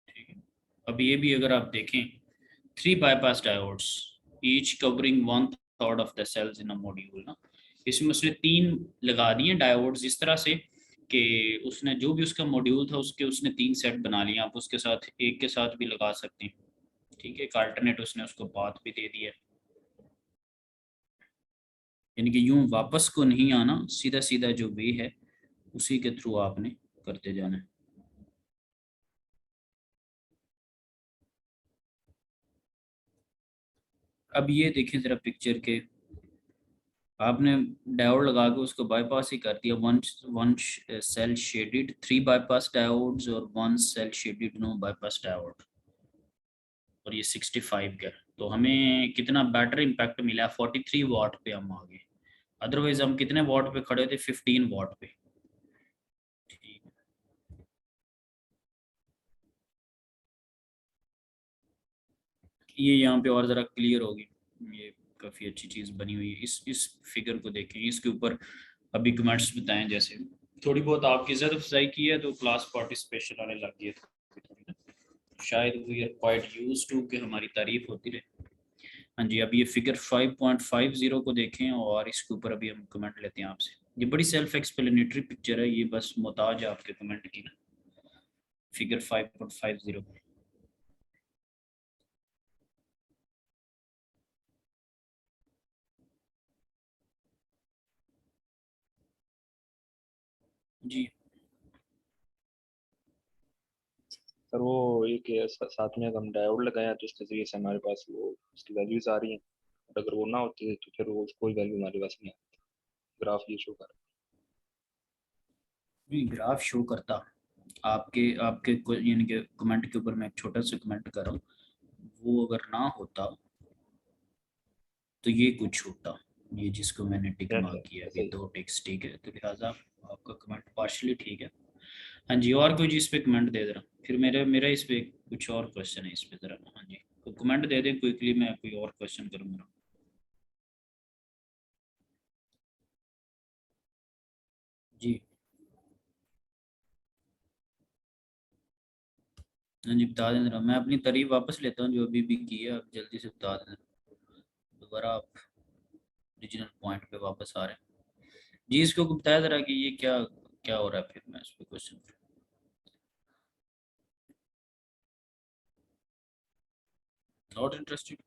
ठीक है, अब ये भी अगर आप देखें 3 bypass diodes each covering 1/3 of the cells in a module ना, इसमें उसने 3 लगा दिए डायोड्स इस तरह से कि उसने जो भी उसका मॉड्यूल था उसके उसने 3 सेट बना लिए, आप उसके साथ एक के साथ भी लगा सकते हैं। ठीक है, एक अल्टरनेट उसने उसको पाथ भी दे दिया, यानी कि यूं वापस को नहीं आना, सीधा सीधा जो वे है उसी के थ्रू आपने करते जाना है। अब ये देखें जरा पिक्चर के, आपने डायोड लगा के उसको बाईपास ही कर दिया, one cell shaded 3 bypass diodes और 1 cell shaded no bypass diode, और ये 65 का, तो हमें कितना बेटर इम्पैक्ट मिला, 43 वाट पे हम आ गए। अदरवाइज हम कितने वाट पे खड़े थे, 15 वाट पे। ठीक है, ये यहाँ पे और ज़रा क्लियर होगी, ये काफ़ी अच्छी चीज़ बनी हुई है। इस फिगर को देखें, इसके ऊपर अभी कमेंट्स बताएं, जैसे थोड़ी बहुत आपकी इज्जत अफजाई की है तो क्लास पार्टिसिपेशन आने लग गई है, शायद we are quite used to कि हमारी तारीफ होती रहे। हाँ जी, अब ये फिगर 5.50 को देखें और इसके ऊपर अभी हम कमेंट लेते हैं आपसे। ये बड़ी सेल्फ एक्सप्लेनेटरी पिक्चर है, ये बस मोहताज है आपके कमेंट की ना। फिगर 5.50 जी। सर वो एक साथ में अगर हम डायोड लगाए तो इसके जरिए से हमारे पास वो उसकी वैल्यूज आ रही हैं, और अगर वो ना होती तो फिर वो कोई वैल्यू हमारे पास नहीं आती। ग्राफ ये शो कर नहीं, ग्राफ शो करता आपके आपके यानी कि कमेंट के ऊपर मैं एक छोटा सा कमेंट कर रहा हूँ, वो अगर ना होता तो ये कुछ होता, ये जिसको मैंने टिक रहा मार्क है। किया, ऐसा ये ही 2 टिक्स, ठीक है, तो लिहाजा आपका कमेंट पार्शली ठीक है। हाँ जी, और कोई जी इस पे कमेंट दे जरा, फिर मेरा मेरा इस पे कुछ और क्वेश्चन है इस पे जरा। हाँ जी, तो कमेंट दे दें क्विकली, मैं कोई और क्वेश्चन करूँगा। जी हाँ जी, बता दें जरा, मैं अपनी तारीफ वापस लेता हूँ जो अभी भी की है, आप जल्दी से बता दें दोबारा, आप ओरिजिनल पॉइंट पे वापस आ रहे हैं। जी, इसको बताया जरा कि ये क्या क्या हो रहा है, फिर मैं इस पे क्वेश्चन। नॉट इंटरेस्टेड,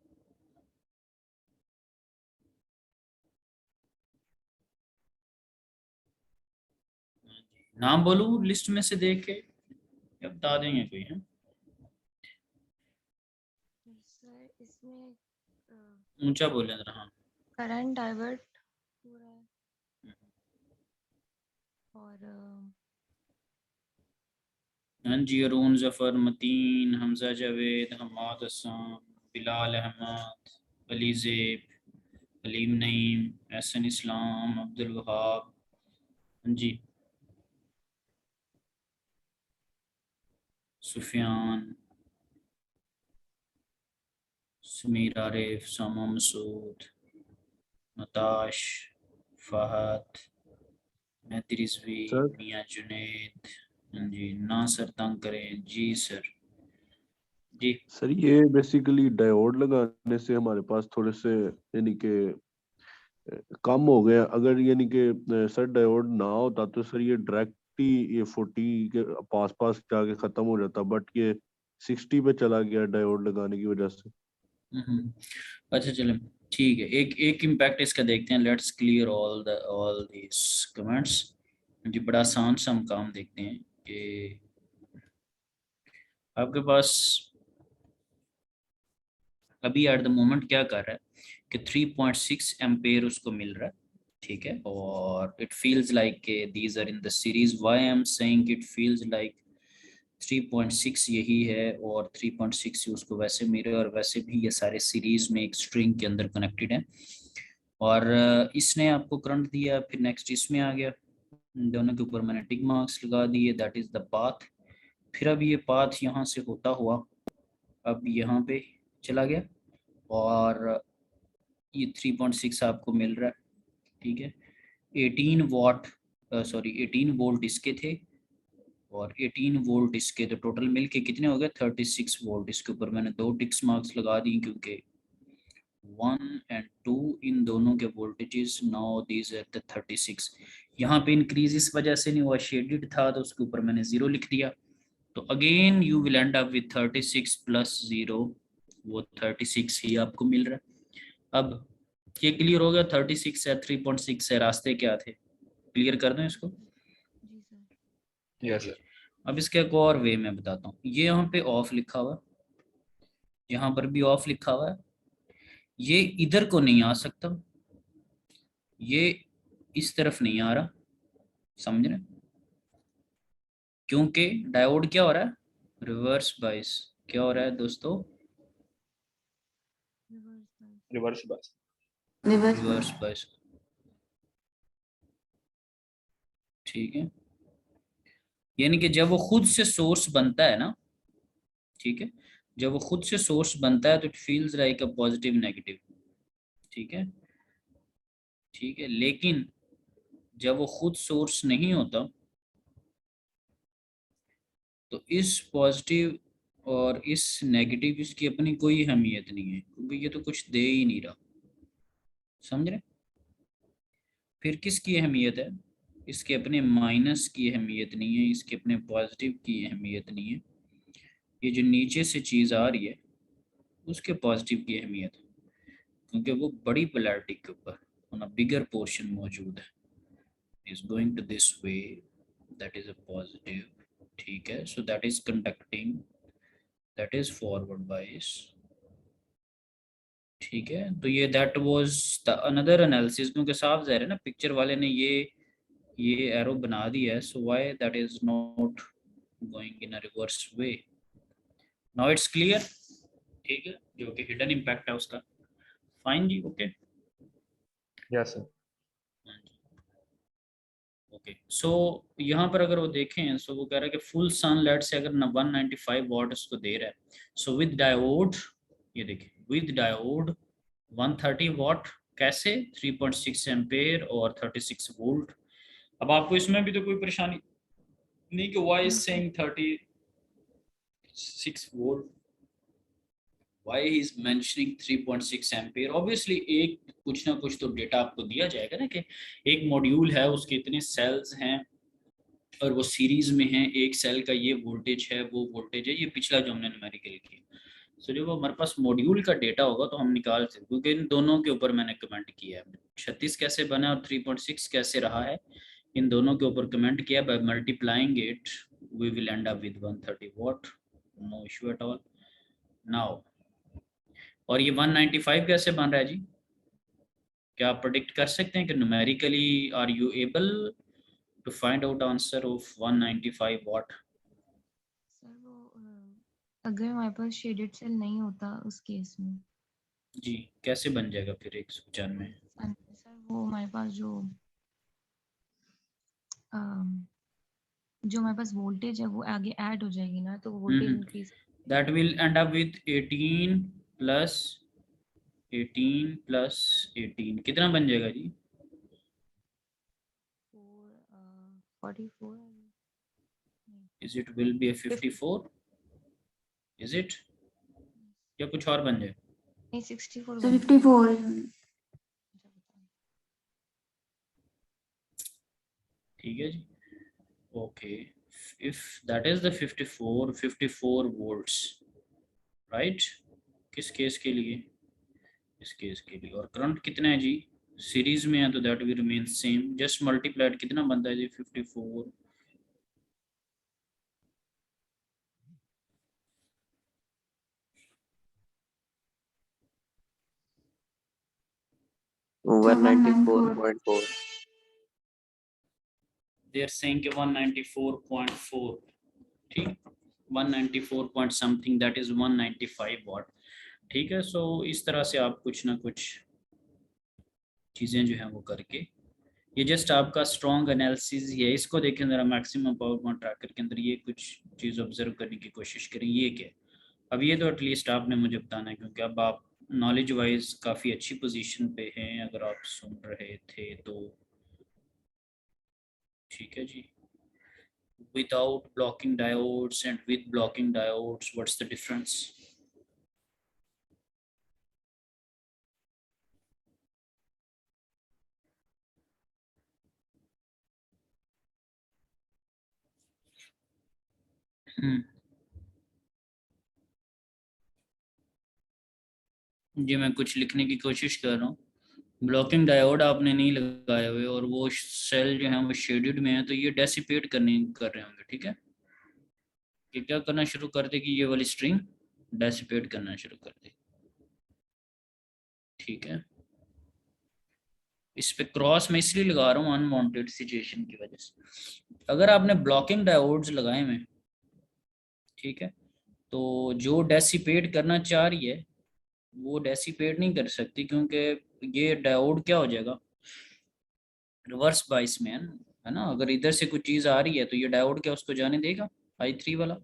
नाम बोलूँ लिस्ट में से देख के या बता देंगे कोई है? सर इसमें ऊंचा बोले जरा। हाँ, करंट डाइवर्ट हो रहा है और हाँ जी, अरून जफर, मतीन, हमजा जावेद, हमाद हसन, बिलाल अहमद, अली ज़ेब, अलीम नईम, एहसन इस्लाम, अब्दुल वहाब। हाँ जी, सुफियान, समीर आरिफ, सामा मसूद, नताश, फहद, मेहदी रिजवी, सर मियाँ जुनेद। हाँ जी, नासर तंग करें जी सर। जी सर ये बेसिकली डायोड लगाने से हमारे पास थोड़े से यानी कि कम हो गया। अगर यानी कि सर डायोड ना होता तो सर ये डायरेक्ट ही ये 40 के पास पास जाके खत्म हो जाता, बट ये 60 पे चला गया डायोड लगाने की वजह से। अच्छा चलें, ठीक है, एक एक इम्पैक्ट इसका देखते हैं। Let's clear all this comments. जी, बड़ा आसान सा हम काम देखते हैं कि आपके पास अभी एट द मोमेंट क्या कर रहा है कि 3.6 एम्पेयर उसको मिल रहा है, ठीक है, और it feels like these are in the series. Why I am saying it feels like 3.6 यही है और 3.6 ही उसको वैसे मिल रहा है, और वैसे भी ये सारे सीरीज में एक स्ट्रिंग के अंदर कनेक्टेड है। और इसने आपको करंट दिया, फिर नेक्स्ट इसमें आ गया, दोनों के ऊपर मैंने टिक मार्क्स लगा दिए, दैट इज द पाथ। फिर अब ये पाथ यहाँ से होता हुआ अब यहाँ पे चला गया और ये 3.6 आपको मिल रहा है, ठीक है। 18 वॉट सॉरी 18 वोल्ट इसके थे और 18 वोल्ट इसके, तो टोटल मिलके कितने हो गए 36 वोल्ट। इसके ऊपर मैंने 2 टिक्स मार्क्स लगा दी क्योंकि 1 एंड 2 इन दोनों के voltages now these at the 36। यहाँ पे इंक्रीज इस वजह से नहीं हुआ, शेडेड था तो उसके ऊपर मैंने 0 लिख दिया। तो again you will end up with 36 plus 0, वो 36 ही आपको मिल रहा है। अब ये क्लियर हो गया, 36 है 3.6 है, रास्ते क्या थे, क्लियर कर दूं इसको? जी सर। Yes sir. अब इसके एक और वे में बताता हूँ। ये यहाँ पे ऑफ लिखा हुआ है, यहाँ पर भी ऑफ लिखा हुआ है, ये इधर को नहीं आ सकता, ये इस तरफ नहीं आ रहा, समझ रहे? क्योंकि डायोड क्या हो रहा है, रिवर्स बाइस। क्या हो रहा है दोस्तों? रिवर्स बस। रिवर्स बाइस, ठीक है। यानी कि जब वो खुद से सोर्स बनता है ना, ठीक है, जब वो खुद से सोर्स बनता है तो it feels like a positive negative, ठीक है, ठीक है। लेकिन जब वो खुद सोर्स नहीं होता तो इस पॉजिटिव और इस नेगेटिव इसकी अपनी कोई अहमियत नहीं है, क्योंकि ये तो कुछ दे ही नहीं रहा, समझ रहे? फिर किसकी अहमियत है? इसके अपने माइनस की अहमियत नहीं है, इसके अपने पॉजिटिव की अहमियत नहीं है, ये जो नीचे से चीज़ आ रही है उसके पॉजिटिव की अहमियत है, क्योंकि वो बड़ी पोलैरिटी के ऊपर ऑन अ बिगर पोर्शन मौजूद है, is going to this way, that is a positive, ठीक है। So that is conducting, that is forward bias, ठीक है। तो ये that was the another analysis, क्योंकि साफ ज़ाहिर है ना, पिक्चर वाले ने ये एरो बना दिया है, so why that is not going in a reverse way. Now it's clear, ठीक है, जो कि हिडन इम्पैक्ट है उसका। फाइन जी, ओके। Yes sir. ओके, सो यहाँ पर अगर वो देखें, सो वो कह रहा है कि फुल सन लेट से अगर 195 वॉट उसको दे रहा है, सो विद डायोड, ये देखिए विद डायोड 130 वॉट, कैसे 3.6 एम्पेयर और 36 वोल्ट। अब आपको इसमें भी तो कोई परेशानी नहीं कि why is saying 36 volt, why he is mentioning 3.6 ampere. Obviously एक कुछ ना कुछ तो डेटा आपको दिया जाएगा ना, कि एक मॉड्यूल है उसके इतने सेल्स हैं और वो सीरीज में हैं, एक सेल का ये वोल्टेज है वो वोल्टेज है, ये पिछला जो हमने न्यूमेरिकल किया। सो जब हमारे पास मॉड्यूल का डेटा होगा तो हम निकाल सकते, क्योंकि इन दोनों के ऊपर मैंने कमेंट किया है 36 कैसे बना और 3.6 कैसे रहा है, इन दोनों के ऊपर कमेंट किया। By multiplying it we will end up with 130 watt, no issue at all. Now और ये 195 कैसे बन रहा है जी? क्या आप प्रेडिक्ट कर सकते हैं कि numerically are you able to find out answer of 195 watt? Sir वो अगर हमारे पास शेडेड सेल नहीं होता उस केस में जी, कैसे बन जाएगा फिर 195? सर वो हमारे पास जो हमारे पास वोल्टेज है वो आगे ऐड हो जाएगी ना, तो वो voltage increase. That will end up with 18 plus 18 कितना बन जाएगा जी? 44 is it will be 54? Is it, या कुछ और बन जाए? नहीं 64 54 ठीक है जी, okay. If that is the 54 volts, right, किस केस के लिए? इस केस के लिए। और करंट कितना है जी? सीरीज में है तो that will remain same, just multiplied कितना बनता है जी? 54। 194.4 दे आर सेइंग कि 194.4, ठीक, 194 पॉइंट समथिंग, दैट इज 195 वाट, ठीक है। सो इस तरह से आप कुछ ना कुछ चीज़ें जो हैं वो करके, ये जस्ट आपका स्ट्रॉन्ग एनालिसिस ही है। इसको देखें ज़रा, मैक्सिमम पावर पॉइंट ट्रैकर के अंदर ये कुछ चीज़ ऑब्जर्व करने की कोशिश करें, ये क्या है। अब ये तो एटलीस्ट आपने मुझे बताना है, क्योंकि अब आप नॉलेज वाइज काफ़ी अच्छी पोजीशन पे हैं, अगर आप सुन रहे थे तो, ठीक है जी। Without blocking diodes and with blocking diodes, what's the difference? जी मैं कुछ लिखने की कोशिश कर रहा हूँ। ब्लॉकिंग डायोड आपने नहीं लगाए हुए और वो सेल जो है वो शेडेड में है, तो ये डेसिपेट कर रहे होंगे, ठीक है। ये क्या करना शुरू कर देगी, ये वाली स्ट्रिंग डेसिपेट करना शुरू कर देगी, ठीक है। इस पे क्रॉस मैं इसलिए लगा रहा हूँ अनवांटेड सिचुएशन की वजह से। अगर आपने ब्लॉकिंग डायोड्स लगाए हुए, ठीक है, तो जो डेसिपेट करना चाह रही है वो डेसिपेट नहीं कर सकती, क्योंकि ये डायोड क्या हो जाएगा, रिवर्स बाइस में है ना। अगर इधर से कुछ चीज आ रही है तो ये डायोड क्या उसको जाने देगा, I3 वाला,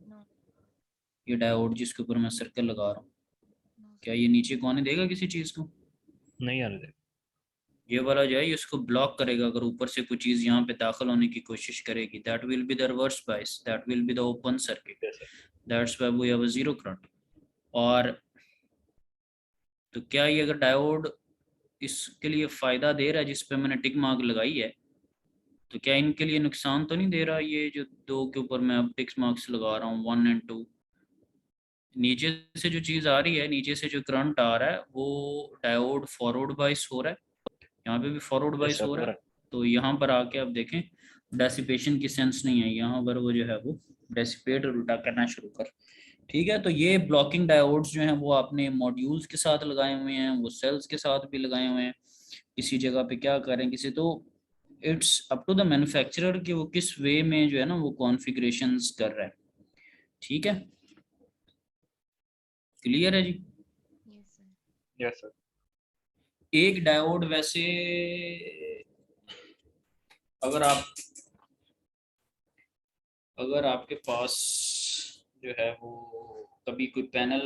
ये डायोड जिसके ऊपर मैं सर्कल लगा रहा हूँ, क्या ये नीचे को आने देगा किसी चीज को? नहीं आने देगा। ये वाला जो है इसको ब्लॉक करेगा। अगर ऊपर से कुछ चीज यहाँ पे दाखिल होने की कोशिश करेगी, that will be the reverse bias, that will be the open circuit, that's why we have a zero current. और तो क्या ये अगर डायोड इसके लिए फायदा दे रहा है जिस पे मैंने टिक मार्क लगाई है, तो क्या इनके लिए नुकसान तो नहीं दे रहा? ये जो दो के ऊपर मैं अब टिक मार्क्स लगा रहा हूँ 1 और 2, नीचे से जो चीज आ रही है, नीचे से जो करंट आ रहा है वो डायोड फॉरवर्ड बाइस हो रहा है, यहाँ पे भी फॉरवर्ड बाइस हो रहा है। तो यहाँ पर आके आप देखें डेसिपेशन की सेंस नहीं है, यहाँ पर वो जो है वो डेसिपेट उल्टा करना शुरू कर, ठीक है। तो ये ब्लॉकिंग डायोड्स जो हैं वो आपने मॉड्यूल्स के साथ लगाए हुए हैं, वो सेल्स के साथ भी लगाए हुए हैं। किसी जगह पे क्या करें किसी, तो it's up to the manufacturer कि वो किस वे में जो है ना वो कॉन्फ़िगरेशंस कर रहा है, ठीक है। क्लियर है जी? Yes sir. एक डायोड वैसे अगर आपके पास जो है वो कभी कोई पैनल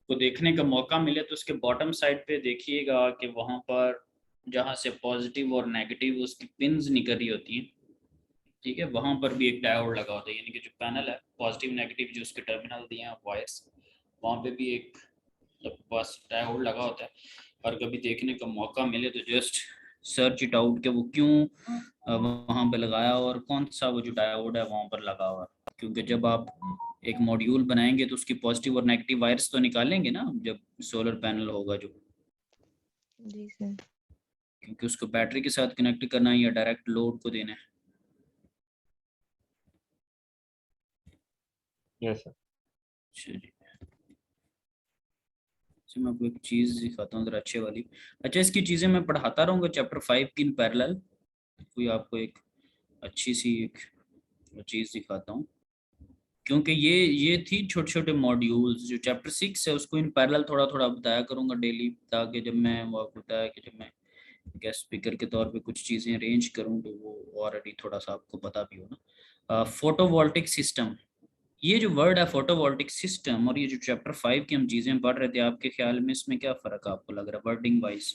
को देखने का मौका मिले तो उसके बॉटम साइड पे देखिएगा कि वहां पर जहां से पॉजिटिव और नेगेटिव उसकी पिन्स निकल रही होती हैं, ठीक है, वहां पर भी एक डायोड लगा होता है। यानी कि जो पैनल है पॉजिटिव नेगेटिव जो उसके टर्मिनल दिए हैं वायर्स, वहां पे भी एक बस डायोड लगा होता है। और कभी देखने का मौका मिले तो जस्ट सर्च इट आउट कि वो क्यों वहां पे लगाया और कौन सा वो जो डायोड है वहां पर लगा हुआ है। क्योंकि जब आप एक मॉड्यूल बनाएंगे तो उसकी पॉजिटिव और नेगेटिव वायर्स तो निकालेंगे ना जब सोलर पैनल होगा जो, जी सर। क्योंकि उसको बैटरी के साथ कनेक्ट करना है या डायरेक्ट लोड को देना है। Yes sir. अच्छा जी, मैं आपको एक चीज दिखाता हूँ जरा अच्छे वाली। अच्छा, इसकी चीजें मैं पढ़ाता रहूंगा चैप्टर 5 की इन पैरेलल। कोई आपको एक अच्छी सी एक चीज दिखाता हूँ, क्योंकि ये थी छोटे छोटे मॉड्यूल्स। जो चैप्टर 6 है उसको इन पैरेलल थोड़ा थोड़ा बताया करूंगा डेली, ताकि जब मैं वो आपको बताया कि जब मैं गेस्ट स्पीकर के तौर पे कुछ चीज़ें अरेंज करूं तो वो ऑलरेडी थोड़ा सा आपको पता भी हो ना। फोटोवोल्टिक सिस्टम, ये जो वर्ड है फोटोवोल्टिक सिस्टम और ये जो चैप्टर 5 की हम चीज़ें पढ़ रहे थे, आपके ख्याल में इसमें क्या फ़र्क आपको लग रहा है wording wise?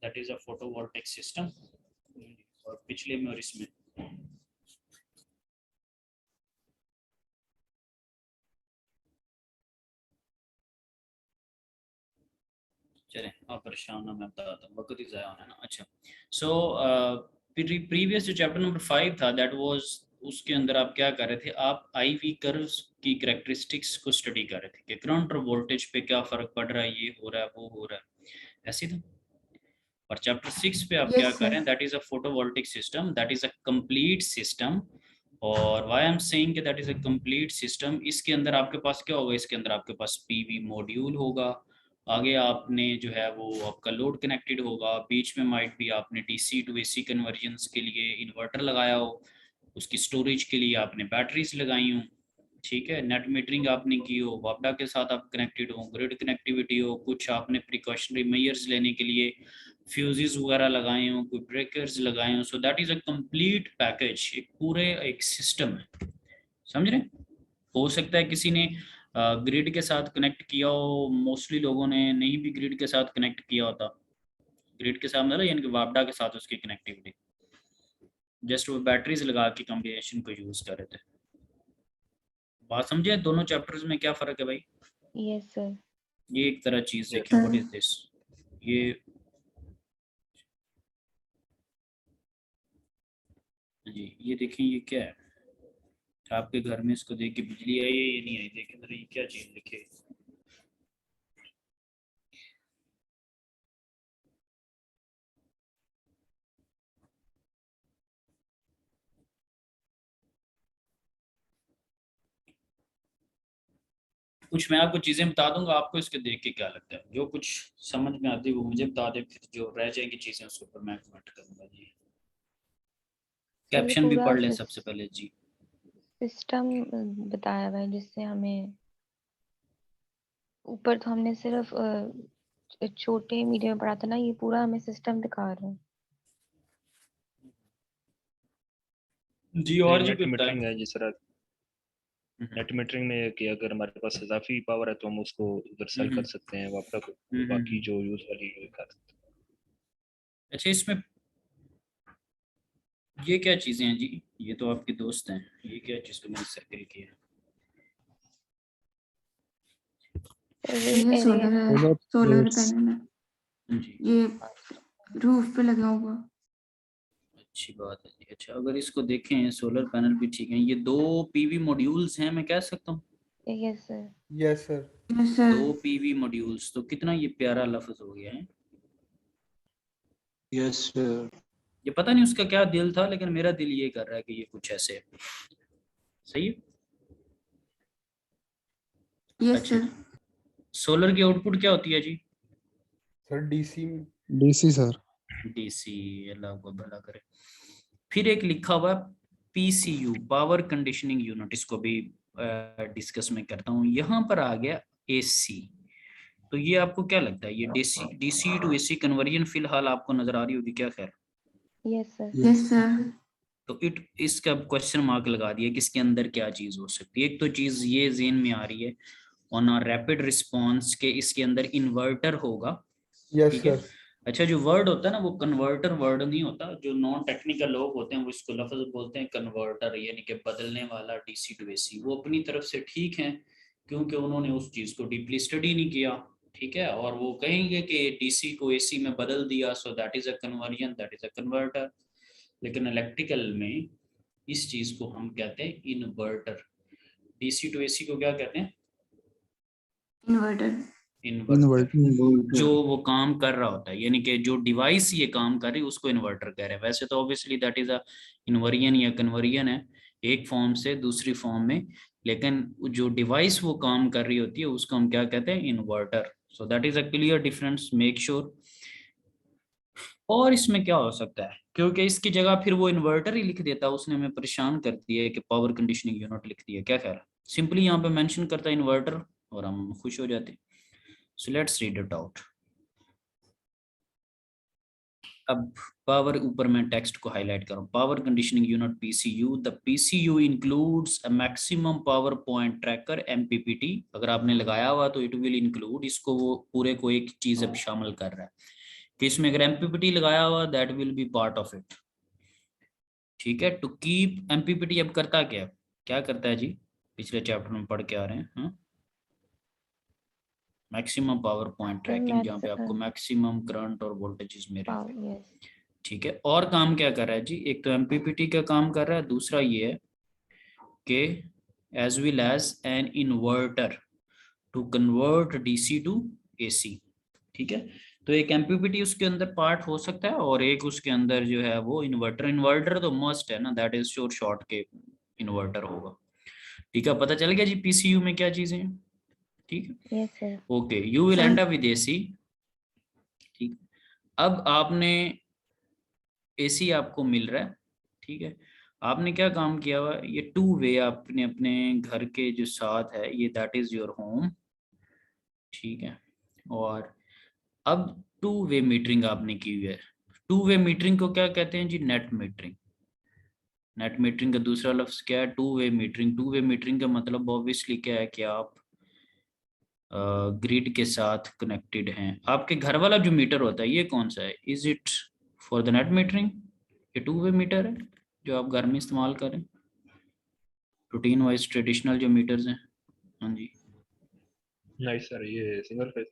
That is a photovoltaic system, और पिछले में और इसमें चलें आप परेशान ना, मैं बताता हूँ, वक्त ही ज़ाया होना है ना। अच्छा, सो प्रीवियस जो चैप्टर नंबर 5 था दैट वाज, उसके अंदर आप क्या कर रहे थे, आप IV कर्व्स की कैरेक्टरिस्टिक्स को स्टडी कर रहे थे कि करंट और वोल्टेज पे क्या फ़र्क पड़ रहा है, ये हो रहा है वो हो रहा है, ऐसे था। और चैप्टर 6 पे आप क्या कर रहे हैं, that is a photovoltaic system, that is a complete system. और why I am saying that is a complete system, इसके अंदर आपके पास क्या होगा, इसके अंदर आपके पास PV मॉड्यूल होगा आगे आपने जो है वो आपका लोड कनेक्टेड होगा, बीच में माइट भी आपने डीसी टू एसी कन्वर्जन्स के लिए इन्वर्टर लगाया हो, उसकी स्टोरेज के लिए आपने बैटरीज लगाई हो, ठीक है। नेट मीटरिंग आपने की हो, वापडा के साथ आप कनेक्टेड हो, ग्रिड कनेक्टिविटी हो, कुछ आपने प्रिकॉशनरी मेजर्स लेने के लिए फ्यूजेस वगैरह लगाए हो, कोई ब्रेकर्स लगाए हो। सो that is a complete package, एक पूरे एक सिस्टम है, समझ रहे हैं। हो सकता है किसी ने ग्रिड के साथ कनेक्ट किया हो, मोस्टली लोगों ने नहीं भी ग्रिड के साथ कनेक्ट किया होता। ग्रिड के साथ मतलब यानी कि वापडा के साथ उसकी कनेक्टिविटी, जस्ट वो बैटरीज लगा के कॉम्बिनेशन को यूज कर रहे थे। बात समझे दोनों चैप्टर्स में क्या फर्क है भाई? Yes sir. ये एक तरह चीज देखिए, व्हाट इज दिस, ये जी ये देखिए ये क्या है, आपके घर में इसको देख के बिजली आई है या नहीं आई, देखें जरा ये क्या चीज लिखे। कुछ मैं आपको चीजें बता दूंगा, आपको इसके देख के क्या लगता है, जो कुछ समझ में आती है वो मुझे बता दे, फिर जो रह जाएंगी चीजें उसके ऊपर मैं कमेंट करूंगा जी। सर ये कैप्शन भी पूरा पढ़ लें सबसे पहले जी। सिस्टम बताया हुआ है जिससे हमें, ऊपर तो हमने सिर्फ छोटे मीडियम में पढ़ा था ना, ये पूरा हमें सिस्टम दिखा रहे हैं। जी और जी नेट बताएं। मीटरिंग है जिस तरह नेट मीटरिंग में कि अगर हमारे पास इजाफी पावर है तो हम उसको उधर सेल कर सकते हैं वापडा को, बाकी जो यूज वाली यूज कर सकते हैं। अच्छा इसमें ये क्या चीजें हैं जी, ये तो आपके दोस्त हैं, ये क्या चीज को मैंने सर्कल किया है? ये सोलर है, सोलर पैनल है, जी ये रूफ पे लगा हुआ। अच्छी बात है जी। अच्छा अगर इसको देखें सोलर पैनल भी ठीक है, ये 2 पीवी मॉड्यूल्स हैं, मैं कह सकता हूँ yes sir. Yes sir. Yes sir. 2 PV modules, तो कितना ये प्यारा लफ्ज हो गया है। Yes sir. ये पता नहीं उसका क्या दिल था, लेकिन मेरा दिल ये कर रहा है कि ये कुछ ऐसे है। सही है। यस अच्छा सर। सोलर की आउटपुट क्या होती है जी? Sir DC DC sir. DC, अल्लाह को भला करे। फिर एक लिखा हुआ पीसीयू, पावर कंडीशनिंग यूनिट, इसको भी डिस्कस में करता हूँ। यहाँ पर आ गया एसी, तो ये आपको क्या लगता है, ये डीसी टू एसी कन्वर्जन फिलहाल आपको नजर आ रही होगी क्या? खैर यस सर। Yes sir. तो इसका क्वेश्चन मार्क लगा दिया कि इसके अंदर क्या चीज हो सकती है। एक तो चीज ये ज़हन में आ रही है ऑन अ रैपिड रिस्पांस के इसके अंदर इन्वर्टर होगा। यस ठीक है। सर। अच्छा जो वर्ड होता है ना वो कन्वर्टर वर्ड नहीं होता, जो नॉन टेक्निकल लोग होते हैं वो इसको लफ्ज बोलते हैं कन्वर्टर, यानी कि बदलने वाला डीसी टू एसी। वो अपनी तरफ से ठीक है क्योंकि उन्होंने उस चीज को डीपली स्टडी नहीं किया, ठीक है, और वो कहेंगे कि डीसी को एसी में बदल दिया, सो that is a conversion, that is a converter. लेकिन इलेक्ट्रिकल में इस चीज को हम कहते हैं इन्वर्टर। डीसी टू एसी को क्या कहते हैं? इन्वर्टर। इन्वर्टर। जो वो काम कर रहा होता है, यानी कि जो डिवाइस ये काम कर रही है उसको इन्वर्टर कह रहे हैं। वैसे तो obviously that is a inversion या कन्वर्जन है, एक फॉर्म से दूसरी फॉर्म में, लेकिन जो डिवाइस वो काम कर रही होती है उसको हम क्या कहते हैं? Inverter. So that is a clear difference, make sure. और इसमें क्या हो सकता है, क्योंकि इसकी जगह फिर वो इन्वर्टर ही लिख देता, उसने हमें परेशान कर दिया है कि पावर कंडीशनिंग यूनिट लिख दिया। क्या ख्याल है? सिंपली यहाँ पे मेंशन करता है इन्वर्टर और हम खुश हो जाते। So let's read it out. अब पावर, ऊपर मैं टेक्स्ट को हाईलाइट करूं, power conditioning unit PCU, the PCU includes a maximum power point tracker MPPT. अगर आपने लगाया हुआ तो इट विल इंक्लूड, इसको वो पूरे को एक चीज अब शामिल कर रहा है कि इसमें अगर एमपीपीटी लगाया हुआ that will be part of it, ठीक है। टू कीप एमपीपीटी अब करता क्या करता है जी? पिछले चैप्टर में पढ़ के आ रहे हैं, मैक्सिमम पावर पॉइंट ट्रैकिंग, जहाँ पे आपको मैक्सिमम करंट और वोल्टेजेस मिल रहे हैं, ठीक है। और काम क्या कर रहा है जी? एक तो एमपीपीटी का काम कर रहा है, दूसरा ये है कि as well as an inverter to convert DC to AC, ठीक है। तो एक एमपीपीटी उसके अंदर पार्ट हो सकता है और एक उसके अंदर जो है वो इन्वर्टर। इन्वर्टर तो मस्ट है ना, दैट इज श्योर शॉर्ट के इन्वर्टर होगा, ठीक है। पता चल गया जी पीसीयू में क्या चीजें हैं। ठीक है, yes sir. Okay, you will end up with AC. ठीक, अब आपने एसी आपको मिल रहा है, ठीक है, आपने क्या काम किया हुआ, ये टू वे आपने अपने घर के जो साथ है ये दैट इज योर होम, ठीक है, और अब टू वे मीटरिंग आपने की हुई है। टू वे मीटरिंग को क्या कहते हैं जी, नेट मीटरिंग। नेट मीटरिंग का दूसरा लफ्ज क्या है, two way metering. Two way metering का मतलब ऑब्वियसली क्या है कि आप ग्रिड के साथ कनेक्टेड हैं। आपके घर वाला जो मीटर होता है ये कौन सा है, is it for the net metering, ये टू वे मीटर है जो आप घर में इस्तेमाल करें, रूटीन वाइज ट्रेडिशनल जो मीटर्स हैं। हाँ जी, नहीं सर, ये single phase.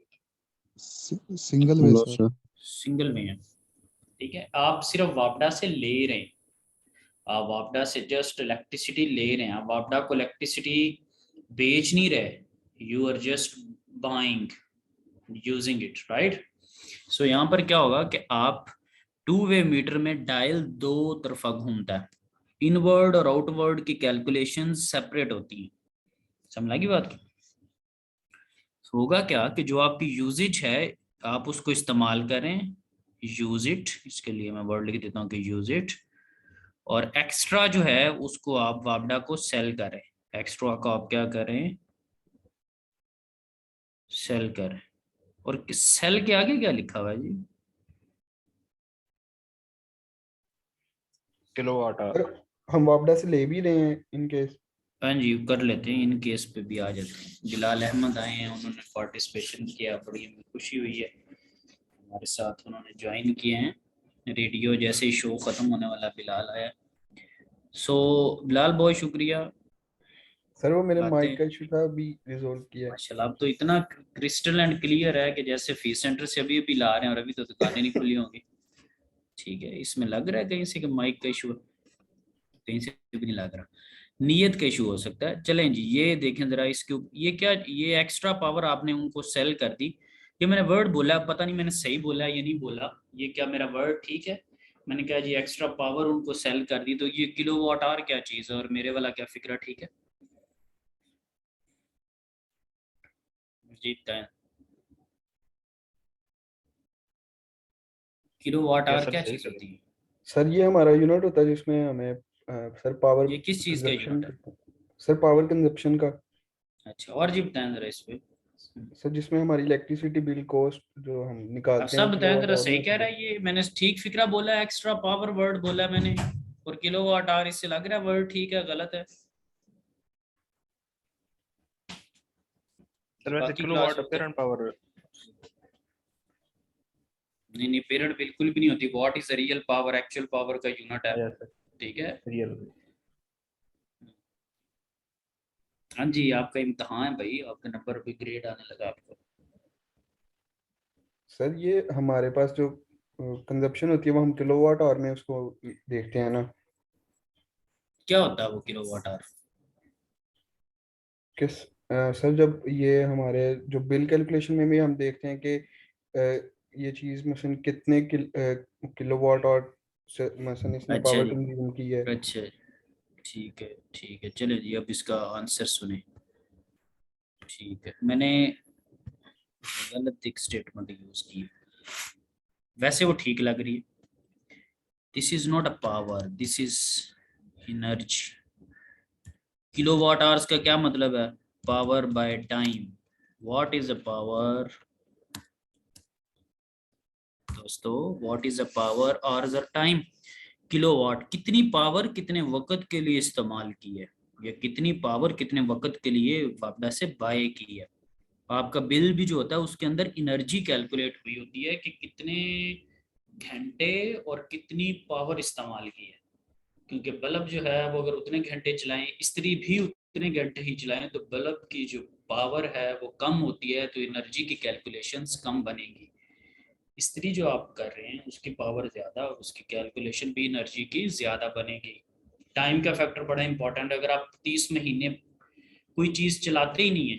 Single way no sir. Sir. Single में है, ठीक है, आप सिर्फ वापडा से ले रहे हैं, आप वापडा से जस्ट इलेक्ट्रिसिटी ले रहे हैं, आप वापडा को इलेक्ट्रिसिटी बेच नहीं रहे, you are just buying using it, right. So यहाँ पर क्या होगा कि आप टू वे मीटर में डायल दो तरफा घूमता है, इनवर्ड और आउटवर्ड की कैलकुलेशन सेपरेट होती है, समझ लगी बात की। होगा क्या कि जो आपकी यूजेज है आप उसको इस्तेमाल करें, यूज इट, इसके लिए मैं वर्ड लिख देता हूँ कि यूज इट, और एक्स्ट्रा जो है उसको आप वापडा को सेल करें, एक्स्ट्रा को आप क्या करें, सेल करें। और सेल के आगे क्या लिखा हुआ है जी, किलोवाट आवर। हम वापडा से ले भी रहे हैं इन केस। हाँ जी, कर लेते हैं, इन केस पे भी आ जाते हैं। बिलाल अहमद आए हैं, उन्होंने पार्टिसिपेशन किया, बड़ी हमें खुशी हुई है, हमारे साथ उन्होंने ज्वाइन किए हैं। रेडियो जैसे ही शो खत्म होने वाला बिलाल आया। सो बिलाल बहुत शुक्रिया। सर वो मेरे माइक बातें का इशू था, अभी रिजॉल्व किया है। माशाल्लाह, अब तो इतना क्रिस्टल एंड क्लियर है कि जैसे फीस सेंटर से अभी अभी ला रहे हैं और अभी तो दुकानें नहीं खुली होंगी। ठीक है, इसमें लग रहा है कहीं से कि माइक का इशू है, कहीं से भी नहीं लग रहा, नीयत का इशू हो सकता है। चलें जी, ये देखें जरा इसके ये क्या, ये एक्स्ट्रा पावर आपने उनको सेल कर दी। ये मैंने वर्ड बोला, पता नहीं मैंने सही बोला या नहीं बोला, ये क्या मेरा वर्ड ठीक है, मैंने कहा जी एक्स्ट्रा पावर उनको सेल कर दी, तो ये किलोवाट आवर क्या चीज़ है और मेरे वाला क्या फिक्रा, ठीक है जीतता है। किलोवाट क्या आवर सर, क्या सही चीज़ होती है, सर ये हमारा यूनिट होता है जिसमें हमें सर पावर ये किस चीज़ का कंजप्शन, यूनिट है। सर पावर कंजप्शन का। अच्छा, और जी बताएं जरा इस पे। सर जिसमें हमारी इलेक्ट्रिसिटी बिल कॉस्ट जो हम अब निकालते हैं सब वो बताएं किलोवाट जरा, आवर सही में कह रहा है ये, मैंने ठीक फिक्रा बोला है, एक्स्ट्रा पावर वर्ड बोला है मैंने, और किलोवाट आवर इससे लग रहा है वर्ड ठीक है गलत है। सर वैसे बाकी क्लास किलोवाट में अपेरेंट पावर। नहीं नहीं, पीरियड बिल्कुल भी नहीं होती, what is real power, actual power का यूनिट है, यस सर, ठीक है। रियल। हाँ जी, आपका इम्तहान है भाई, आपके नंबर पे ग्रेड आने लगा आपको। सर ये हमारे पास जो कंजप्शन होती है वो हम किलोवाट आवर में उसको देखते हैं ना। क्या होता है वो किलोवाट आवर, किस सर जब ये हमारे जो बिल कैलकुलेशन में भी हम देखते हैं कि ये चीज़ मसलन कितने किलोवाट आवर से मसलन इसने अच्छा पावर जी, कंज्यूम की है। अच्छा ठीक है, ठीक है, चले जी अब इसका आंसर सुने। ठीक है, मैंने गलत एक स्टेटमेंट यूज की है, वैसे वो ठीक लग रही है। This is not a power, this is energy. Kilowatt hours का क्या मतलब है, power by time. What is a power दोस्तों, व्हाट इज अ पावर और द टाइम। किलोवाट कितनी पावर कितने वक्त के लिए इस्तेमाल की है, या कितनी पावर कितने वक्त के लिए वापडा से बाय की है। आपका बिल भी जो होता है उसके अंदर एनर्जी कैलकुलेट हुई होती है कि कितने घंटे और कितनी पावर इस्तेमाल की है, क्योंकि बल्ब जो है वो अगर उतने घंटे चलाएं, इस्त्री भी उतने घंटे ही चलाएं, तो बल्ब की जो पावर है वो कम होती है, तो एनर्जी की कैलकुलेशंस कम बनेगी। इस्त्री जो आप कर रहे हैं उसकी पावर ज़्यादा और उसकी कैलकुलेशन भी एनर्जी की ज़्यादा बनेगी। टाइम का फैक्टर बड़ा इंपॉर्टेंट है, अगर आप 30 महीने कोई चीज़ चलाते ही नहीं है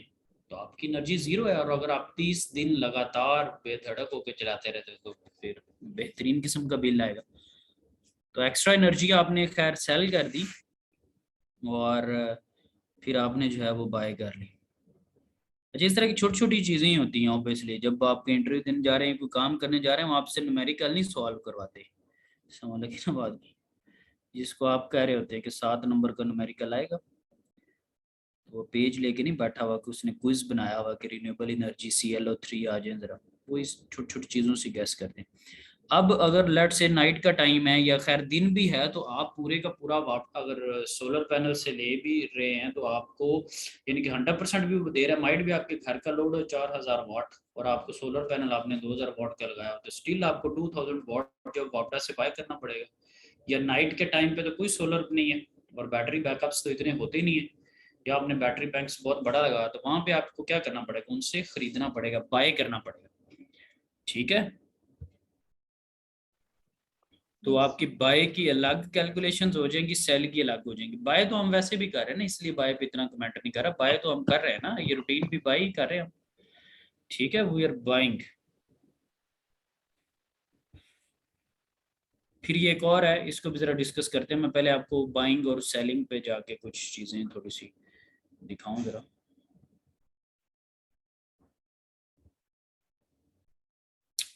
तो आपकी एनर्जी ज़ीरो है, और अगर आप 30 दिन लगातार बेधड़क होकर चलाते रहते हो तो फिर बेहतरीन किस्म का बिल आएगा। तो एक्स्ट्रा एनर्जी आपने खैर सेल कर दी और फिर आपने जो है वो बाय कर ली। अच्छा, इस तरह की छोटी छोटी चीजें ही होती हैं ऑब्वियसली। जब आप इंटरव्यू देने जा रहे हैं, कोई काम करने जा रहे हैं, वहाँ आपसे न्यूमेरिकल नहीं सॉल्व करवाते, समझ लगी ना बात की। जिसको आप कह रहे होते हैं कि 7 नंबर का न्यूमेरिकल आएगा, वो पेज लेके नहीं बैठा हुआ कि उसने क्विज बनाया हुआ कि रिन्यूएबल एनर्जी ClO3 आ जाए जरा, वो इस छोटी छोटी चीज़ों से गैस करते हैं। अब अगर लेट से नाइट का टाइम है या खैर दिन भी है, तो आप पूरे का पूरा वाट अगर सोलर पैनल से ले भी रहे हैं तो आपको यानी कि 100% भी दे रहा है, माइट भी आपके घर का लोड हो 4000 वाट और आपको सोलर पैनल आपने 2000 वाट का लगाया, तो स्टिल आपको 2000 वाट जो वापडा से बाय करना पड़ेगा। या नाइट के टाइम पे तो कोई सोलर नहीं है और बैटरी बैकअप्स तो इतने होते ही नहीं है, या आपने बैटरी बैंक्स बहुत बड़ा लगा, तो वहां पे आपको क्या करना पड़ेगा, उनसे खरीदना पड़ेगा, बाय करना पड़ेगा। ठीक है, तो आपकी बाय की अलग कैलकुलेशंस हो जाएंगी, सेल की अलग हो जाएंगी। बाय तो हम वैसे भी कर रहे हैं ना, इसलिए बाय पे इतना कमेंट नहीं कर रहा, बाय तो हम कर रहे हैं ना, ये रूटीन भी बाय ही कर रहे हैं हम। ठीक है, वी आर बाइंग। फिर ये एक और है, इसको भी जरा डिस्कस करते हैं। मैं पहले आपको बाइंग और सेलिंग पे जाके कुछ चीजें थोड़ी सी दिखाऊं जरा।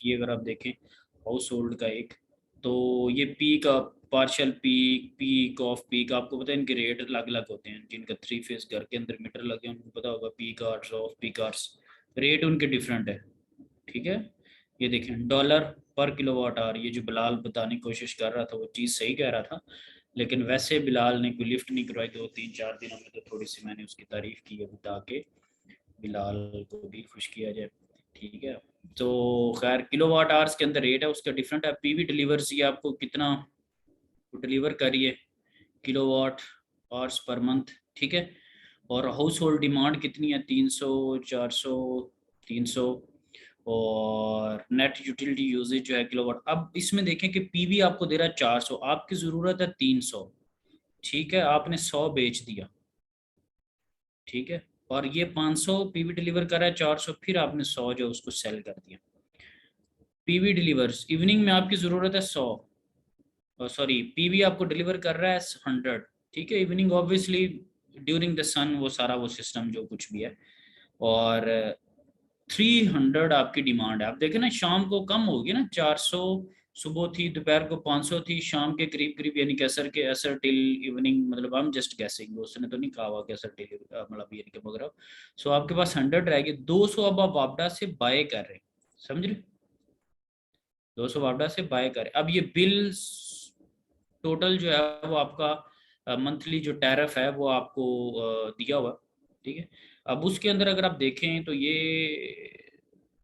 ये अगर आप देखें हाउस होल्ड का एक, तो ये peak partial peak, peak off peak, आपको पता है इनके रेट अलग अलग होते हैं। जिनका 3 फेज घर के अंदर मीटर लगे उनको पता होगा, peak hours off peak hours, rate उनके डिफरेंट है। ठीक है, ये देखें डॉलर पर किलोवाट आवर, ये जो बिलाल बताने की कोशिश कर रहा था वो चीज़ सही कह रहा था, लेकिन वैसे बिलाल ने कोई लिफ्ट नहीं करवाई 2-3-4 दिनों में, तो थोड़ी सी मैंने उसकी तारीफ की है ताकि बिलाल को भी खुश किया जाए। ठीक है, तो खैर किलोवाट आवर्स के अंदर रेट है उसका डिफरेंट है। पीवी डिलीवर्स ये आपको कितना डिलीवर करिए किलोवाट आवर्स पर मंथ। ठीक है, और हाउस होल्ड डिमांड कितनी है, 300, 400, 300, और नेट यूटिलिटी यूजेज जो है किलोवाट। अब इसमें देखें कि पीवी आपको दे रहा है 400, आपकी ज़रूरत है 300। ठीक है, आपने 100 बेच दिया। ठीक है, और ये 500 पीवी डिलीवर कर रहा है 400, फिर आपने 100 जो उसको सेल कर दिया। पीवी डिलीवर्स इवनिंग में आपकी ज़रूरत है 100, सॉरी पीवी आपको डिलीवर कर रहा है 100। ठीक है, इवनिंग ऑब्वियसली ड्यूरिंग द सन वो सारा वो सिस्टम जो कुछ भी है, और 300 आपकी डिमांड है। आप देखें ना शाम को कम होगी ना, 400 सुबह थी, दोपहर को 500 थी, शाम के करीब करीब यानी कैसर के असर टिल इवनिंग, मतलब हम जस्ट गैसिंग, उसने तो नहीं कहा हुआ कैसर टिल मतलब यानी कि मगर। सो आपके पास 100 रहेगी, 200 अब आप वापडा से बाय कर रहे हैं, समझ रहे, 200 वापडा से बाय कर। अब ये बिल टोटल जो है वो आपका मंथली जो टैरिफ है वो आपको दिया हुआ। ठीक है, अब उसके अंदर अगर आप देखें तो ये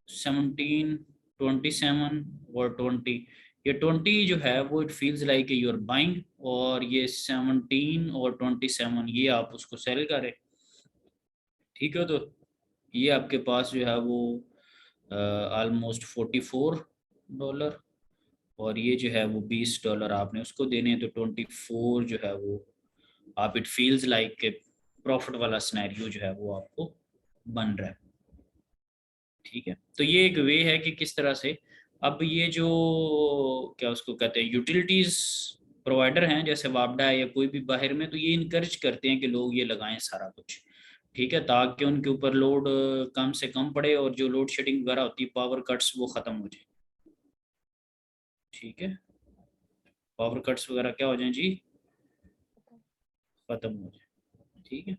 17, 27 और 20, ये 20 जो है वो it feels like you are buying, और ये 17 और 27 ये आप उसको सेल करें। ठीक है, तो ये आपके पास जो है वो ऑलमोस्ट $44, और ये जो है वो $20 आपने उसको देने हैं, तो 24 जो है वो आप इट फील्स लाइक प्रॉफिट वाला सिनेरियो जो है वो आपको बन रहा है। ठीक है, तो ये एक वे है कि किस तरह से अब ये जो क्या उसको कहते हैं यूटिलिटीज प्रोवाइडर हैं जैसे वापडा है या कोई भी बाहर में, तो ये इनकरेज करते हैं कि लोग ये लगाएं सारा कुछ। ठीक है, ताकि उनके ऊपर लोड कम से कम पड़े और जो लोड शेडिंग वगैरह होती है, पावर कट्स, वो ख़त्म हो जाए। ठीक है, पावर कट्स वगैरह क्या हो जाए जी, ख़त्म हो जाए। ठीक है,